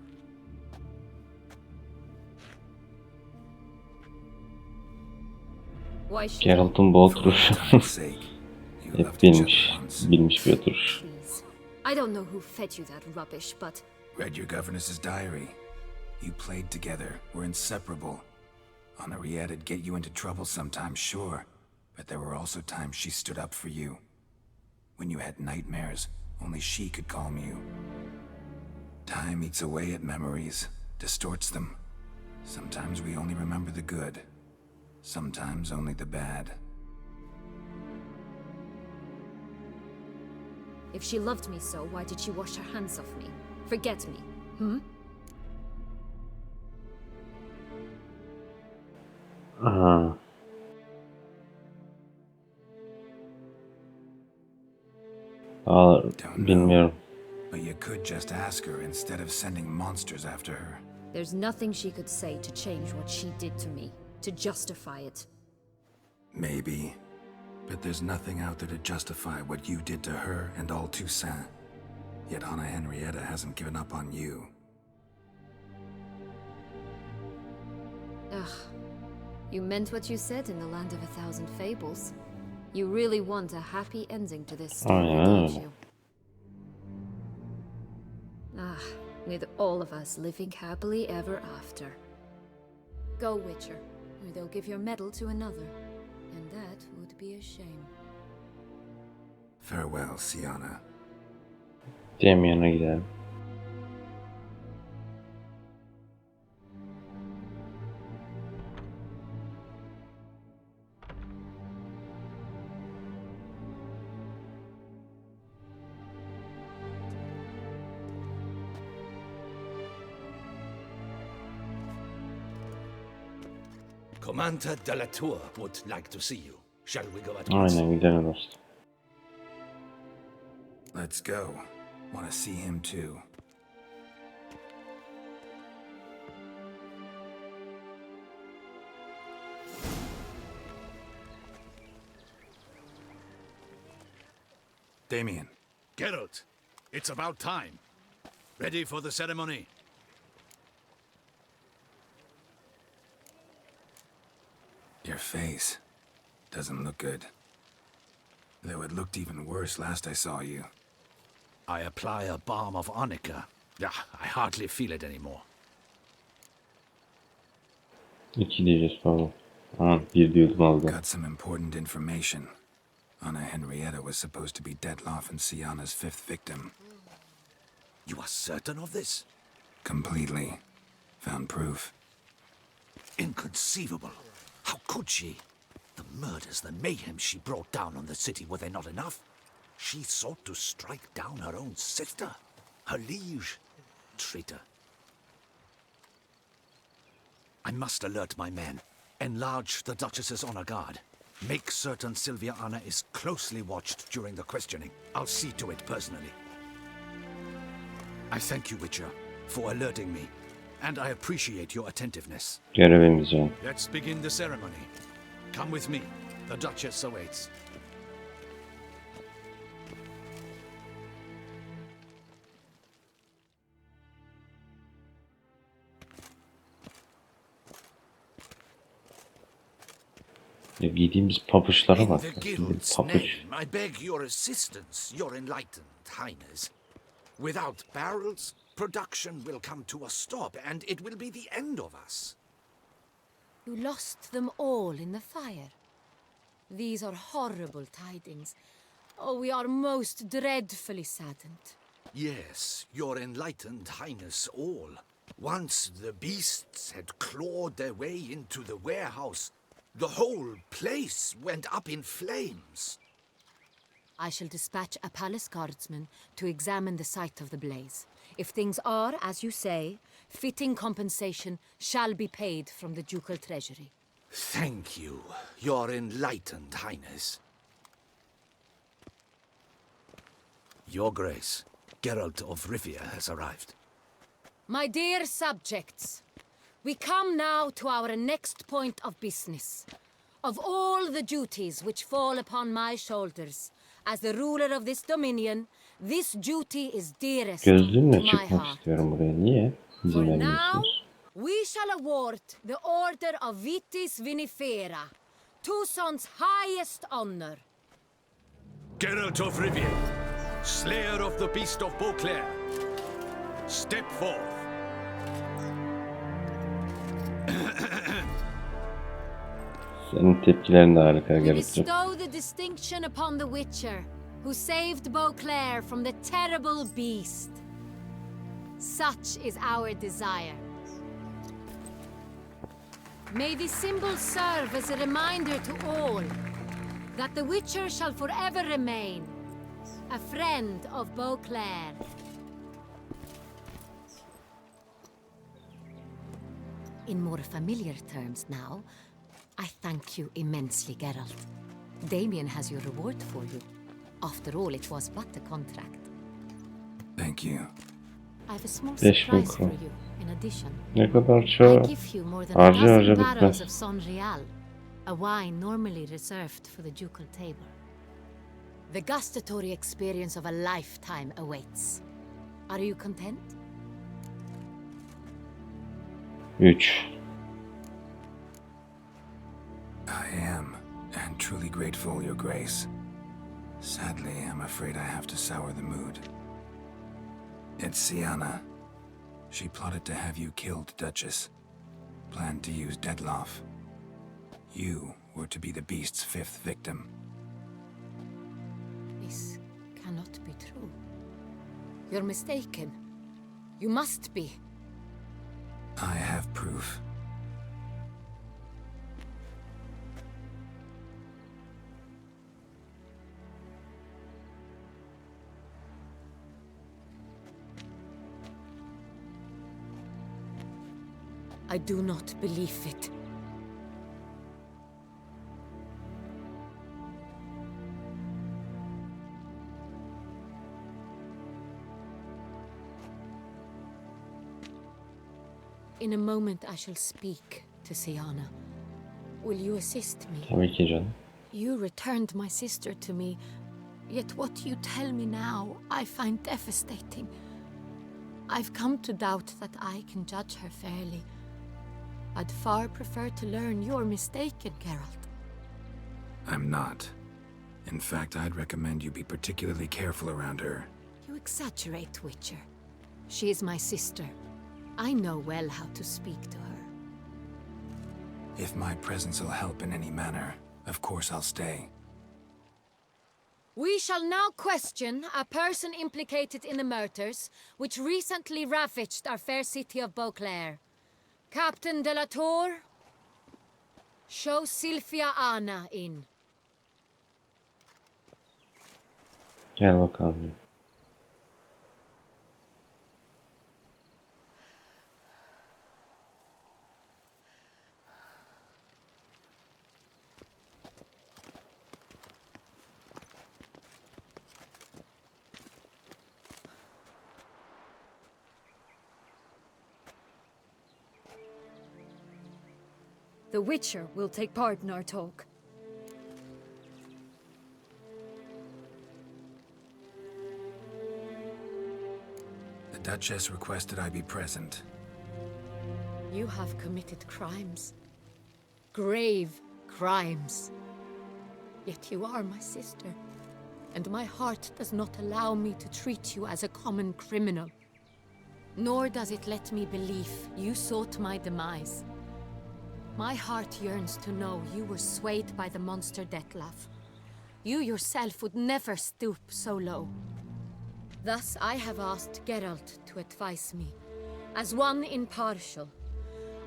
Why should Geralt'ın bu For oturuşu. all time's sake, you Hep loved each bilmiş. other once. Bilmiş bir oturuş. please? I don't know who fed you that rubbish, but Read your governess's diary. You played together, were inseparable. Henriette'd get you into trouble sometimes, sure, but there were also times she stood up for you. When you had nightmares, only she could calm you. Time eats away at memories, distorts them. Sometimes we only remember the good, sometimes only the bad. if she loved me so, why did she wash her hands off me? Forget me? Aha. Aa, Don't know, bilmiyorum. but you could just ask her instead of sending monsters after her. There's nothing she could say to change what she did to me, to justify it. Maybe. But there's nothing out there to justify what you did to her and all Toussaint. Yet Anna Henrietta hasn't given up on you. Ugh. You meant what you said in the land of 1,000 fables. You really want a happy ending to this story, Aynen don't öyle. you? Ah, with all of us living happily ever after. Go, Witcher, or they'll give your medal to another. And that would be a shame. Farewell, Sienna. Damien'e gidelim. Commander de la Tour would like to see you. Shall we go at once? Aynen gidelim dostum. Let's go. Want to see him too. Damien. Geralt, it's about time. Ready for the ceremony? Your face doesn't look good. Though it looked even worse last I saw you. I apply a balm of arnica. Yeah, I hardly feel it anymore. İki diyeceğiz pardon. Ha, bir diyordum az daha. Got some important information. Anna Henrietta was supposed to be Detlaff and Sienna's fifth victim. You are certain of this? Completely. Found proof. Inconceivable. How could she? The murders, the mayhem she brought down on the city, were they not enough? She sought to strike down her own sister, her liege. Traitor. I must alert my men. Enlarge the Duchess's honor guard. Make certain Sylvia Anna is closely watched during the questioning. I'll see to it personally. I thank you, Witcher, for alerting me, and I appreciate your attentiveness. Görevimiz yani. Let's begin the ceremony. Come with me. The Duchess awaits. Ya giydiğimiz papuçlara In bak. the Bildiğin guild's papuç. name, I beg your assistance, your enlightened highness. Without barrels, production will come to a stop, and it will be the end of us. You lost them all in the fire. These are horrible tidings. Oh, we are most dreadfully saddened. Yes, your enlightened highness all. Once the beasts had clawed their way into the warehouse, the whole place went up in flames. I shall dispatch a palace guardsman to examine the site of the blaze. If things are as you say, Fitting compensation shall be paid from the ducal treasury. Thank you, Your Enlightened Highness. Your Grace, Geralt of Rivia has arrived. My dear subjects, we come now to our next point of business. Of all the duties which fall upon my shoulders, as the ruler of this dominion, this duty is dearest to Gözlüğümle my çıkmak heart. istiyorum buraya. Niye? For İzin now, vermiyorsunuz. we shall award the Order of Vitis Vinifera, Tucson's highest honor. Geralt of Rivia, Slayer of the Beast of Beauclair, step forth. Senin tepkilerin de harika We Geralt'cığım. bestow the distinction upon the Witcher, who saved Beauclair from the terrible beast. Such is our desire. May this symbol serve as a reminder to all that the Witcher shall forever remain a friend of Beauclair. In more familiar terms now, I thank you immensely, Geralt. Damien has your reward for you. After all, it was but a contract. Thank you. I have a small 5.000 surprise for kron. you, in addition. Ne kadar I çok give you more than harca a dozen harca barrels bitmez. of Sonreal, a wine normally reserved for the ducal table. The gustatory experience of a lifetime awaits. Are you content? 3. I am, and truly grateful, Your Grace. Sadly, I'm afraid I have to sour the mood. It's Sienna. She plotted to have you killed, Duchess. Planned to use Detlaff. You were to be the beast's 5th victim. This cannot be true. You're mistaken. You must be. I have proof. I do not believe it. In a moment I shall speak to Sienna. Will you assist me? Tabii ki canım. You returned my sister to me, yet what you tell me now I find devastating. I've come to doubt that I can judge her fairly. I'd far prefer to learn you're mistaken, Geralt. I'm not. In fact, I'd recommend you be particularly careful around her. You exaggerate, Witcher. She is my sister. I know well how to speak to her. If my presence will help in any manner, of course I'll stay. We shall now question a person implicated in the murders which recently ravaged our fair city of Beauclair. Captain de la Tour, show Sylvia Anna in. Gel bakalım. The Witcher will take part in our talk. The Duchess requested I be present. You have committed crimes. Grave crimes. Yet you are my sister, and my heart does not allow me to treat you as a common criminal. Nor does it let me believe you sought my demise. My heart yearns to know you were swayed by the monster Detlaff. You yourself would never stoop so low. Thus I have asked Geralt to advise me, as one impartial.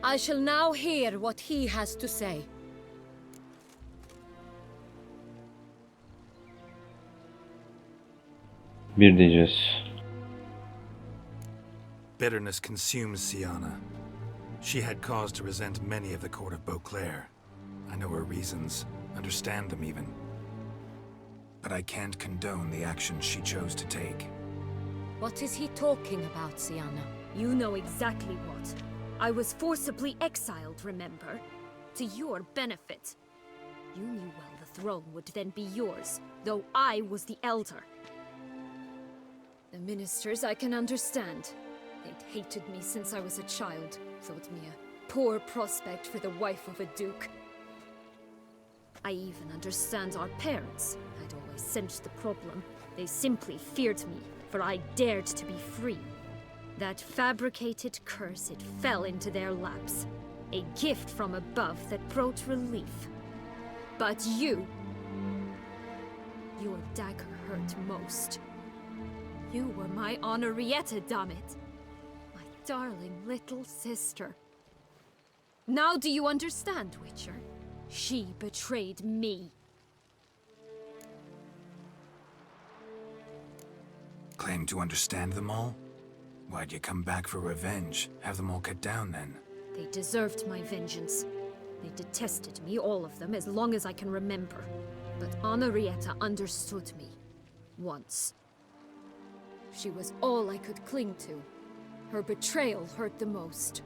I shall now hear what he has to say. Bir diyeceğiz. Bitterness consumes Siana. She had cause to resent many of the court of Beauclair. I know her reasons, understand them even. But I can't condone the actions she chose to take. What is he talking about, Siana? You know exactly what. I was forcibly exiled, remember? To your benefit. You knew well the throne would then be yours, though I was the elder. The ministers I can understand. They'd hated me since I was a child, thought me a poor prospect for the wife of a duke. I even understand our parents. I'd always sensed the problem. They simply feared me, for I dared to be free. That fabricated curse, it fell into their laps. A gift from above that brought relief. But you... Your dagger hurt most. You were my Henrietta, damn it. My darling little sister. Now do you understand, Witcher? She betrayed me. Claim to understand them all? Why'd you come back for revenge? Have them all cut down then? They deserved my vengeance. They detested me, all of them, as long as I can remember. But Henrietta understood me. Once. She was all I could cling to. Her betrayal hurt the most.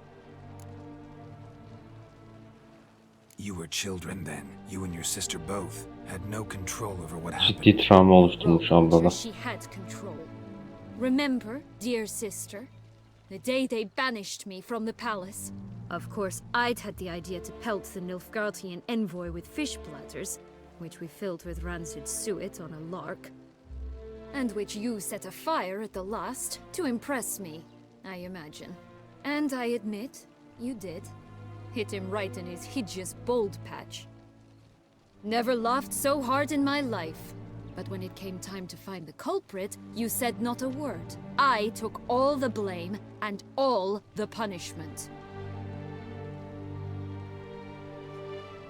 You were children then. You and your sister both had no control over what happened. Ciddi travma oluşturmuş ablada. She had control. Remember, dear sister, the day they banished me from the palace? Of course, I'd had the idea to pelt the Nilfgaardian envoy with fish bladders, which we filled with rancid suet on a lark, and which you set afire at the last to impress me, I imagine. And I admit, you did. Hit him right in his hideous bald patch. Never laughed so hard in my life. But when it came time to find the culprit, you said not a word. I took all the blame and all the punishment.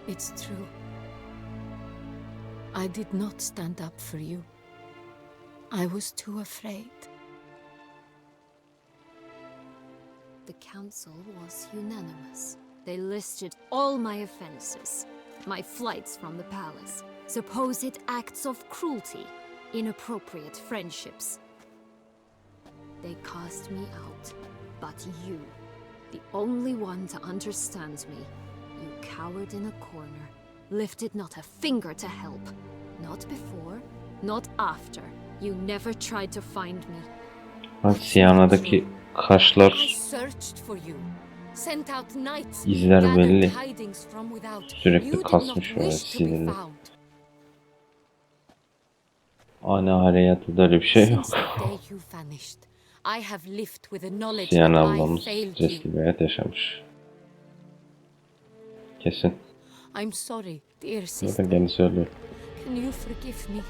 It's true. I did not stand up for you. I was too afraid. The council was unanimous. They listed all my offenses. My flights from the palace, supposed acts of cruelty, inappropriate friendships. They cast me out, but you, the only one to understand me, you cowered in a corner, lifted not a finger to help. Not before, not after. You never tried to find me. Bak Siyana'daki kaşlar, I searched for you. Sent out knights, izler gathered belli. tidings from without. Sürekli You did kasmış not öyle wish to be sinirli. found. Ana hayatta öyle bir şey yok. Since the day you vanished, I have lived with the knowledge Siyana that I ablamız failed you. stresli bir hayat yaşamış. Kesin. I'm sorry, dear Zaten sister. kendisi söylüyor. Can you forgive me?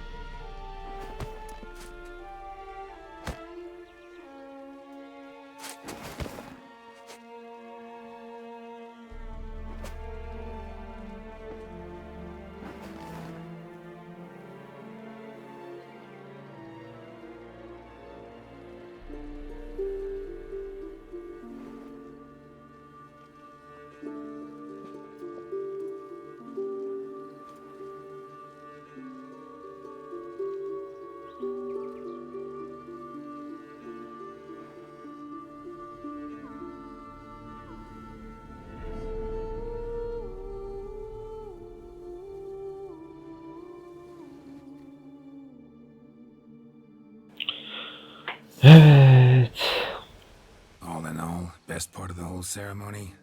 Evet. All in all, best part of the whole ceremony?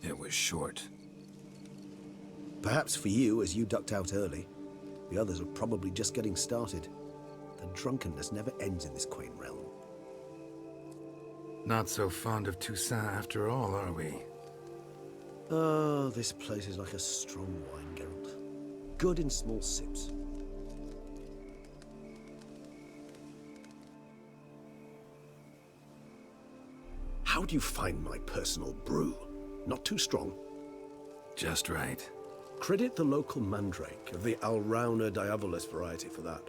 It was short. Perhaps for you, as you ducked out early. The others are probably just getting started. The drunkenness never ends in this quaint realm. Not so fond of Toussaint after all, are we? Oh, this place is like a strong wine, Geralt. Good in small sips. How do you find my personal brew? Not too strong? Just right. Credit the local mandrake of the Alrauna Diabolus variety for that.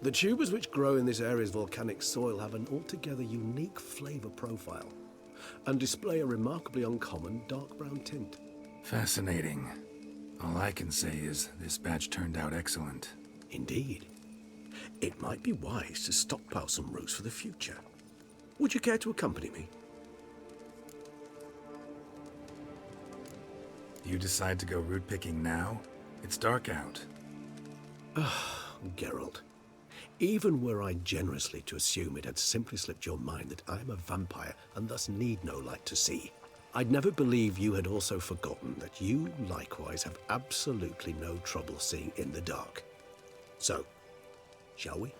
The tubers which grow in this area's volcanic soil have an altogether unique flavor profile and display a remarkably uncommon dark brown tint. Fascinating. All I can say is this batch turned out excellent. Indeed. It might be wise to stockpile some roots for the future. Would you care to accompany me? You decide to go root picking now? It's dark out. Geralt, even were I generously to assume it had simply slipped your mind that I am a vampire and thus need no light to see, I'd never believe you had also forgotten that you likewise have absolutely no trouble seeing in the dark. So, shall we?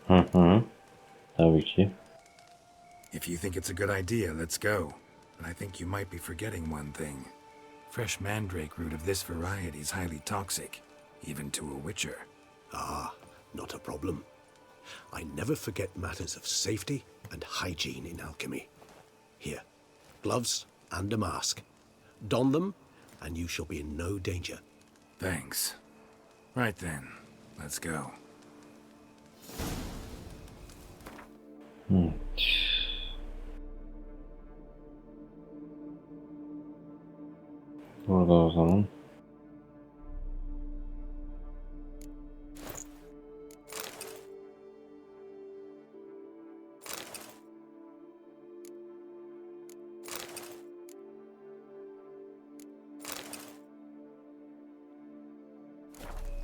Tabii ki. If you think it's a good idea, let's go. But I think you might be forgetting one thing. Fresh mandrake root of this variety is highly toxic, even to a witcher. Ah, not a problem. I never forget matters of safety and hygiene in alchemy. Here, gloves and a mask. Don them, and you shall be in no danger. Thanks. Right then, let's go. Burada o zaman.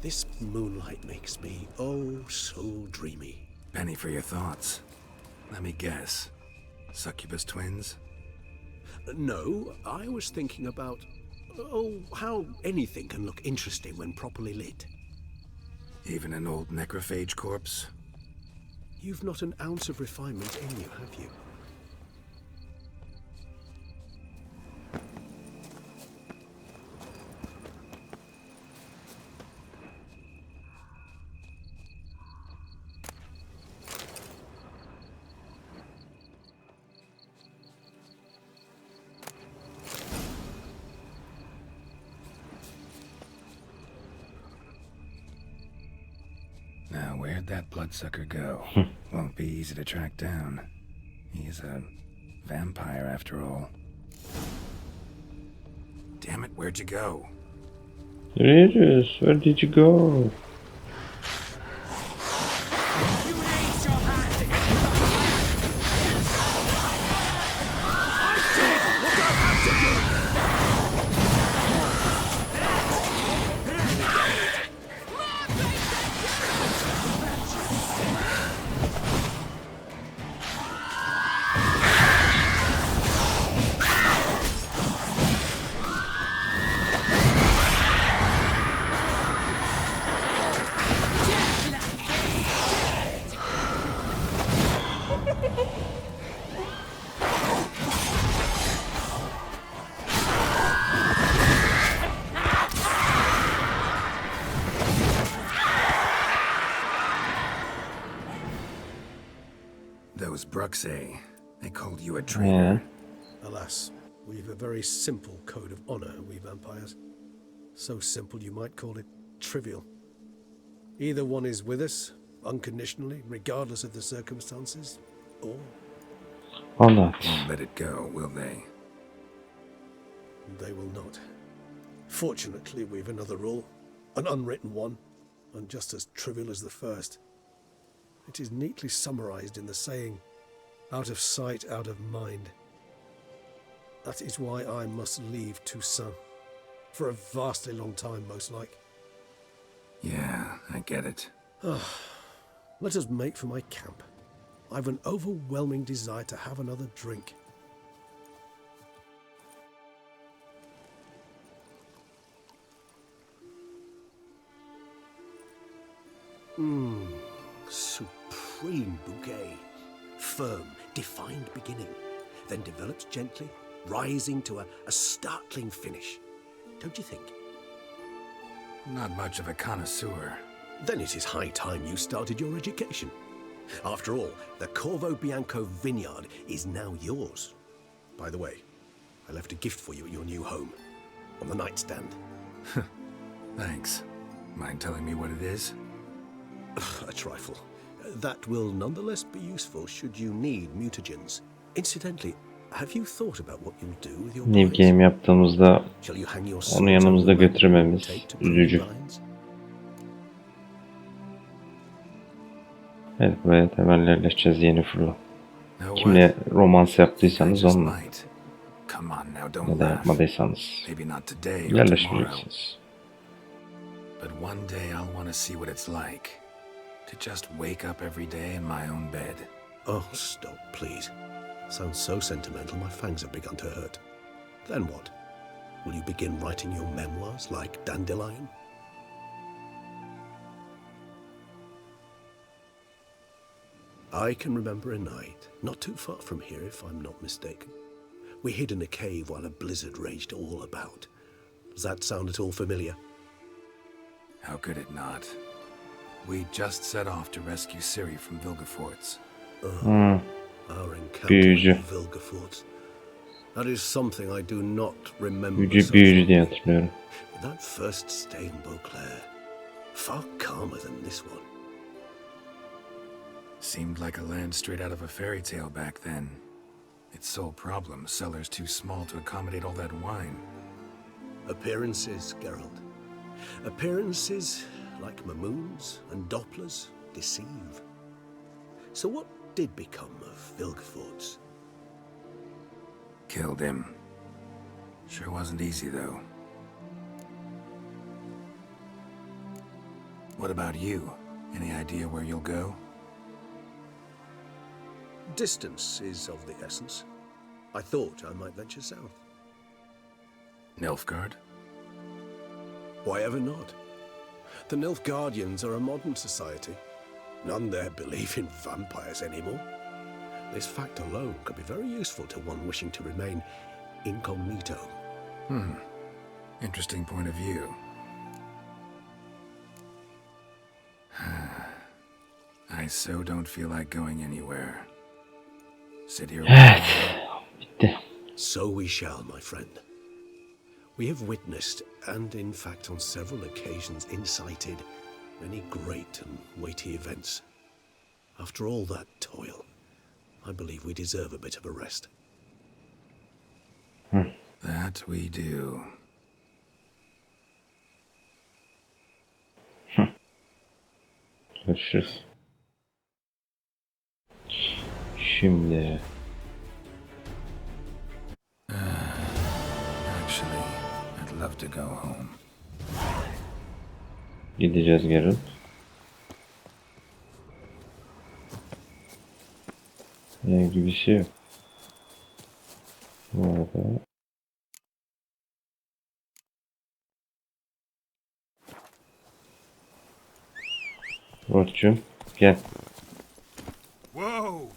This moonlight makes me, oh, so dreamy. Penny for your thoughts. Let me guess. Succubus twins? No, I was thinking about, how anything can look interesting when properly lit. Even an old necrophage corpse? You've not an ounce of refinement in you, have you? Now, where'd that bloodsucker go? Won't be easy to track down. He's a vampire after all. Damn it, where'd you go? Yürüyoruz. Where did you go? Those Bruxay, they called you a traitor. Alas, we've a very simple code of honor, we vampires. So simple you might call it trivial. Either one is with us, unconditionally, regardless of the circumstances, or... Anlat. Won't let it go, will they? They will not. Fortunately, we've another rule, an unwritten one, and just as trivial as the first. It is neatly summarized in the saying, out of sight, out of mind. That is why I must leave Tesham. For a vastly long time, most like. Yeah, I get it. Let us make for my camp. I've an overwhelming desire to have another drink. Supreme bouquet. Firm, defined beginning, then develops gently, rising to a startling finish. Don't you think? Not much of a connoisseur. Then it is high time you started your education. After all, the Corvo Bianco vineyard is now yours. By the way, I left a gift for you at your new home, on the nightstand. Thanks. Mind telling me what it is? A trifle. That will nonetheless be useful should you need mutagens. Incidentally, have you thought about what you'll do with your New binds? game yaptığımızda Shall you hang your onu sword yanımızda on the götürmemiz take to prove üzücü. binds? Evet, buraya temellerleşeceğiz Yennefer'la. No Kimle what? romans I yaptıysanız just onunla. might. Come on now, Ya don't da laugh. yapmadıysanız Maybe not today or tomorrow. yerleşmeyeceksiniz. But one day I'll want to see what it's like to just wake up every day in my own bed. Oh, stop, please. Sounds so sentimental, my fangs have begun to hurt. Then what? Will you begin writing your memoirs like Dandelion? I can remember a night, not too far from here if I'm not mistaken. We hid in a cave while a blizzard raged all about. Does that sound at all familiar? How could it not? We just set off to rescue Ciri from Vilgefortz. Our encounter Büyücü. with Vilgefortz. That is something I do not remember Büyücü so büyücü diye fondly. hatırlıyorum. But that first stay in Beauclair, far calmer than this one. Seemed like a land straight out of a fairy tale back then. Its sole problem, cellars too small to accommodate all that wine. Appearances, Geralt. Appearances, like Mamoons and Dopplers, deceive. So what did become of Vilgefortz? Killed him. Sure wasn't easy, though. What about you? Any idea where you'll go? Distance is of the essence. I thought I might venture south. Nilfgaard? Why ever not? The Nilfgaardians are a modern society. None there believe in vampires anymore. This fact alone could be very useful to one wishing to remain incognito. Interesting point of view. I so don't feel like going anywhere. Sit here. Bitti. So we shall, my friend. We have witnessed, and in fact on several occasions incited, many great and weighty events. After all that toil, I believe we deserve a bit of a rest. That we do. Görüşürüz. Şimdi Actually, I'd love to go home. gideceğiz Geralt. Gibisi yok. Bu arada Rodçum gel. Whoa!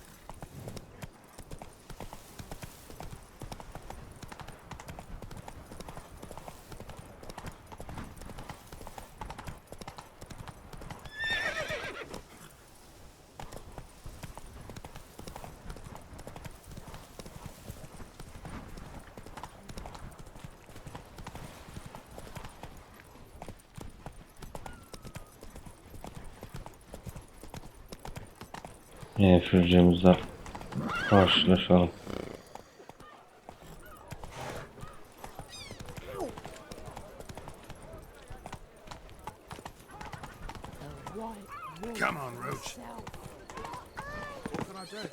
Fırçamızla karşılaşalım. Come on, Roach. What can I do?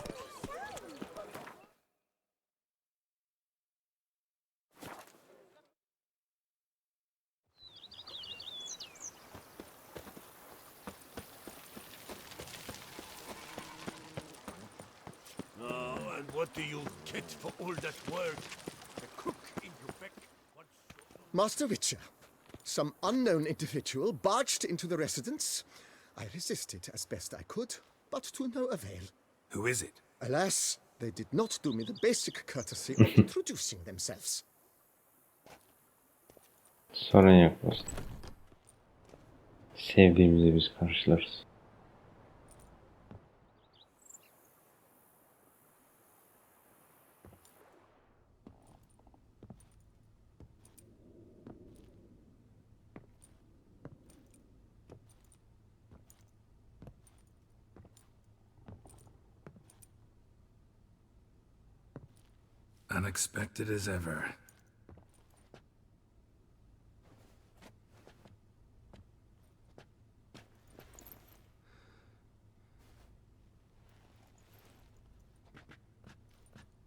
Oh, and what do you get for all that work? The cook in Quebec once... Master Witcher, some unknown individual barged into the residence. I resisted as best I could, but to no avail. Who is it? Alas, they did not do me the basic courtesy of introducing themselves. Sorun yok dostum. Sevdiğimizde biz karşılarız. Unexpected as ever.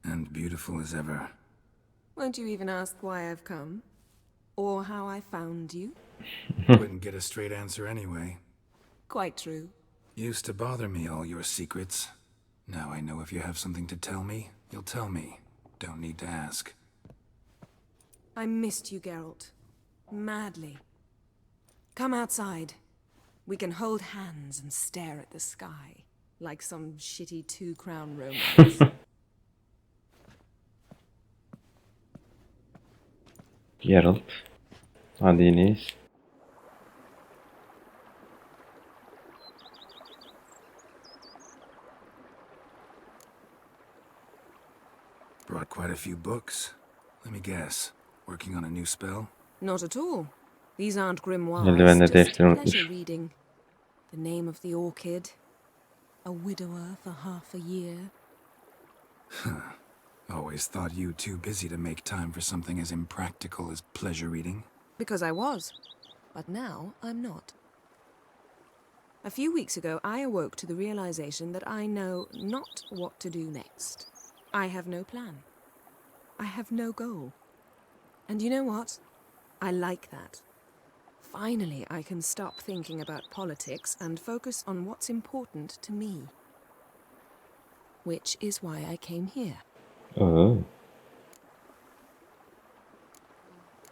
And beautiful as ever. Won't you even ask why I've come? Or how I found you? Wouldn't get a straight answer anyway. Quite true. Used to bother me, all your secrets. Now I know if you have something to tell me, you'll tell me. Don't need to ask. I missed you, Geralt. Madly. Come outside. We can hold hands and stare at the sky. Like some shitty two-crown romance. Geralt. Hadi ineyiz. Brought quite a few books. Let me guess. Working on a new spell? Not at all. These aren't grimoires, Eldivenle just defteri pleasure unutmuş. reading. The name of the orchid. A widower for half a year. Always thought you too busy to make time for something as impractical as pleasure reading. Because I was. But now I'm not. A few weeks ago, I awoke to the realization that I know not what to do next. I have no plan. I have no goal. And you know what? I like that. Finally, I can stop thinking about politics and focus on what's important to me. Which is why I came here. Oo.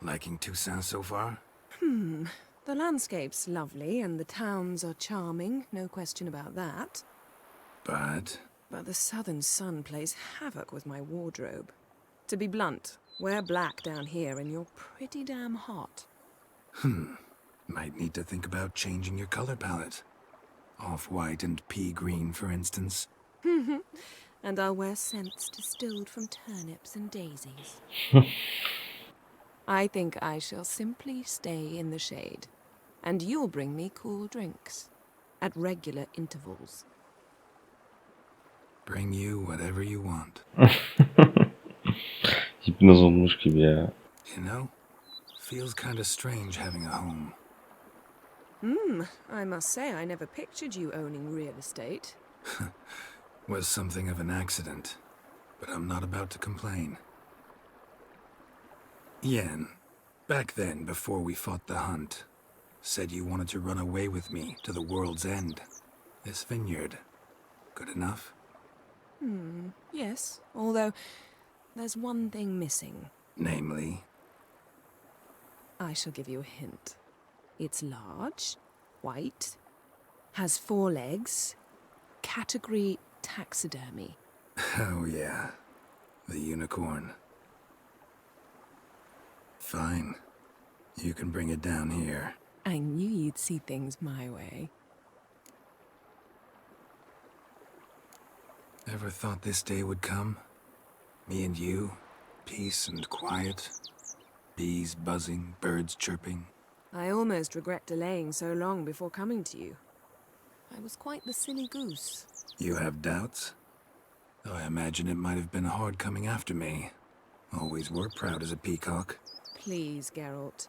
Liking Toussaint so far? The landscape's lovely and the towns are charming, no question about that. But But the southern sun plays havoc with my wardrobe. To be blunt, wear black down here and you're pretty damn hot. might need to think about changing your color palette. Off-white and pea green, for instance. And I'll wear scents distilled from turnips and daisies. I think I shall simply stay in the shade. And you'll bring me cool drinks. At regular intervals. Bring you whatever you want. Hipnoz olmuş gibi ya. You know, feels kind of strange having a home. I must say I never pictured you owning real estate. Was something of an accident, but I'm not about to complain. Yen, back then, before we fought the hunt, said you wanted to run away with me to the world's end. This vineyard. Good enough? Yes, although there's one thing missing. Namely, I shall give you a hint. It's large, white, has 4 legs, category taxidermy. oh yeah, the unicorn. Fine. You can bring it down here. I knew you'd see things my way. Ever thought this day would come? Me and you, peace and quiet. Bees buzzing, birds chirping. I almost regret delaying so long before coming to you. I was quite the silly goose. You have doubts? Though I imagine it might have been hard coming after me. Always were proud as a peacock. Please, Geralt.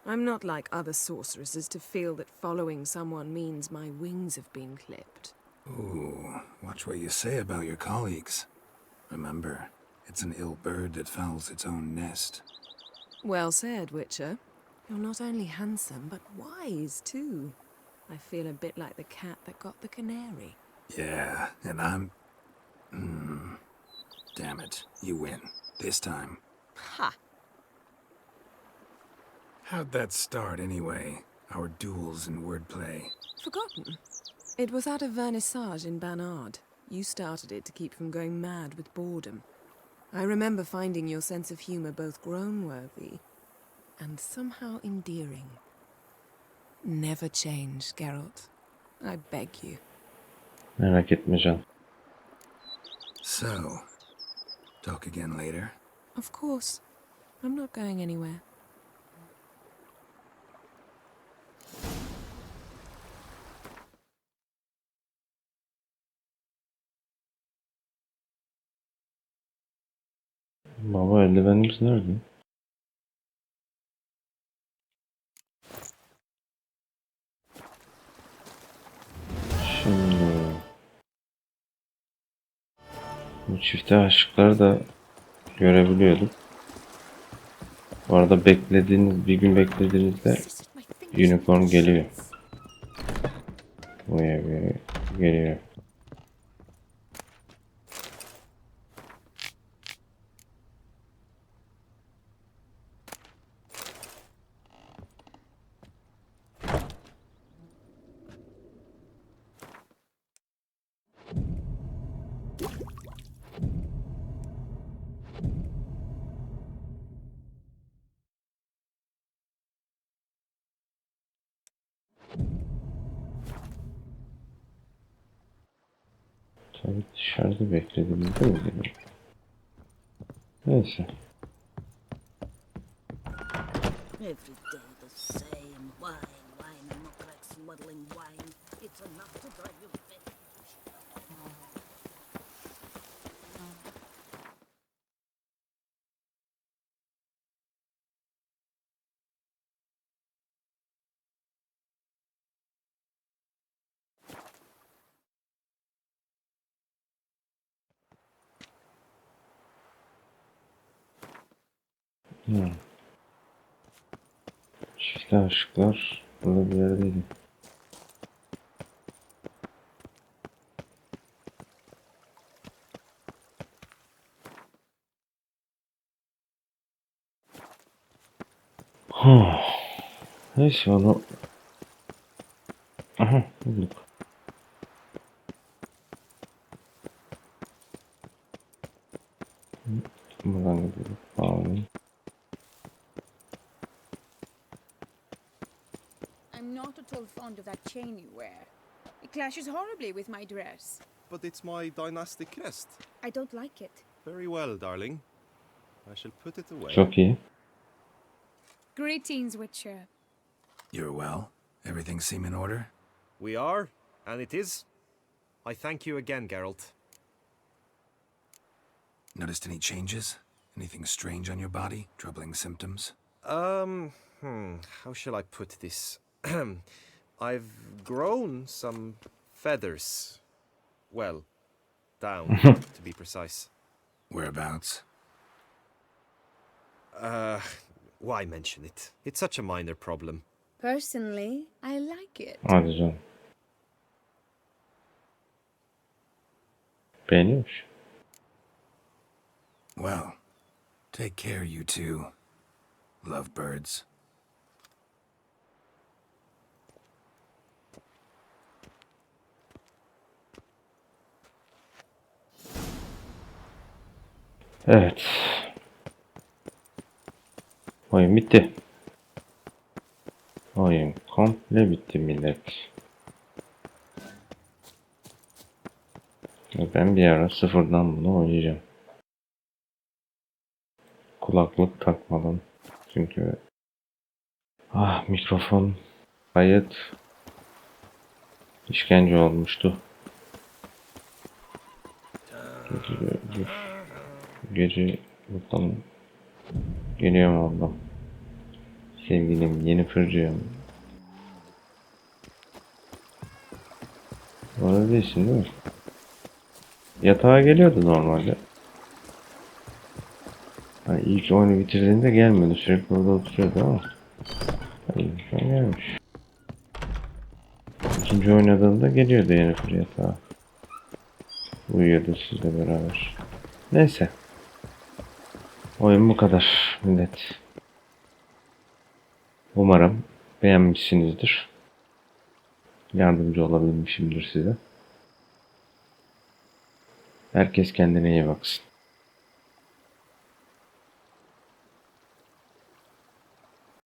I'm not like other sorceresses to feel that following someone means my wings have been clipped. Ooh, watch what you say about your colleagues. Remember, it's an ill bird that fouls its own nest. Well said, Witcher. You're not only handsome, but wise, too. I feel a bit like the cat that got the canary. Yeah, and I'm... Damn it, you win. This time. Ha! How'd that start, anyway? Our duels and wordplay. Forgotten. It was at a vernissage in Barnard. You started it to keep from going mad with boredom. I remember finding your sense of humor both groan-worthy and somehow endearing. Never change, Geralt. I beg you. Merak etme Can. So, talk again later? Of course. I'm not going anywhere. Baba eldivenimiz nerede? Şimdi bu çifte aşıkları da görebiliyordum. Bu arada bir gün beklediğinizde unicorn geliyor. Buraya geliyor. Tabii dışarıda beklediğimizde mi geliyor? Neyse. Every day the same wine, not like smuggling wine. It's enough to drive you fit. Çifte aşıklar burada bir yerdeydi. Neyse onu... Aha bulduk. Buradan gidiyoruz. Bağlayın. I'm not at all fond of that chain you wear. It clashes horribly with my dress. But it's my dynastic crest. I don't like it. Very well, darling. I shall put it away. Çok iyi. Greetings, Witcher. You're well? Everything seem in order? We are, and it is. I thank you again, Geralt. Noticed any changes? Anything strange on your body? Troubling symptoms? How shall I put this? I've grown some feathers. Well, down, to be precise. Whereabouts? Why mention it? It's such a minor problem. Personally, I like it. Hadi canım. Beğeniyormuş. Well, take care, you two. Lovebirds. Evet. Oyun bitti. Oyun komple bitti millet. Ben bir ara sıfırdan bunu oynayacağım. Kulaklık takmadan. Çünkü mikrofon kayıt işkence olmuştu. Gece bakalım geliyor mu ablam? Sevgilim Yennefer'cığım. Orada değilsin değil mi? Yatağa geliyordu normalde. Hani ilk oyunu bitirdiğinde gelmiyordu. Sürekli orada oturuyordu ama. Şu an gelmiş. İkinci oynadığımda geliyordu Yennefer yatağa. Uyuyordu sizle beraber. Neyse. Oyun bu kadar millet. Umarım beğenmişsinizdir. Yardımcı olabilmişimdir size. Herkes kendine iyi baksın.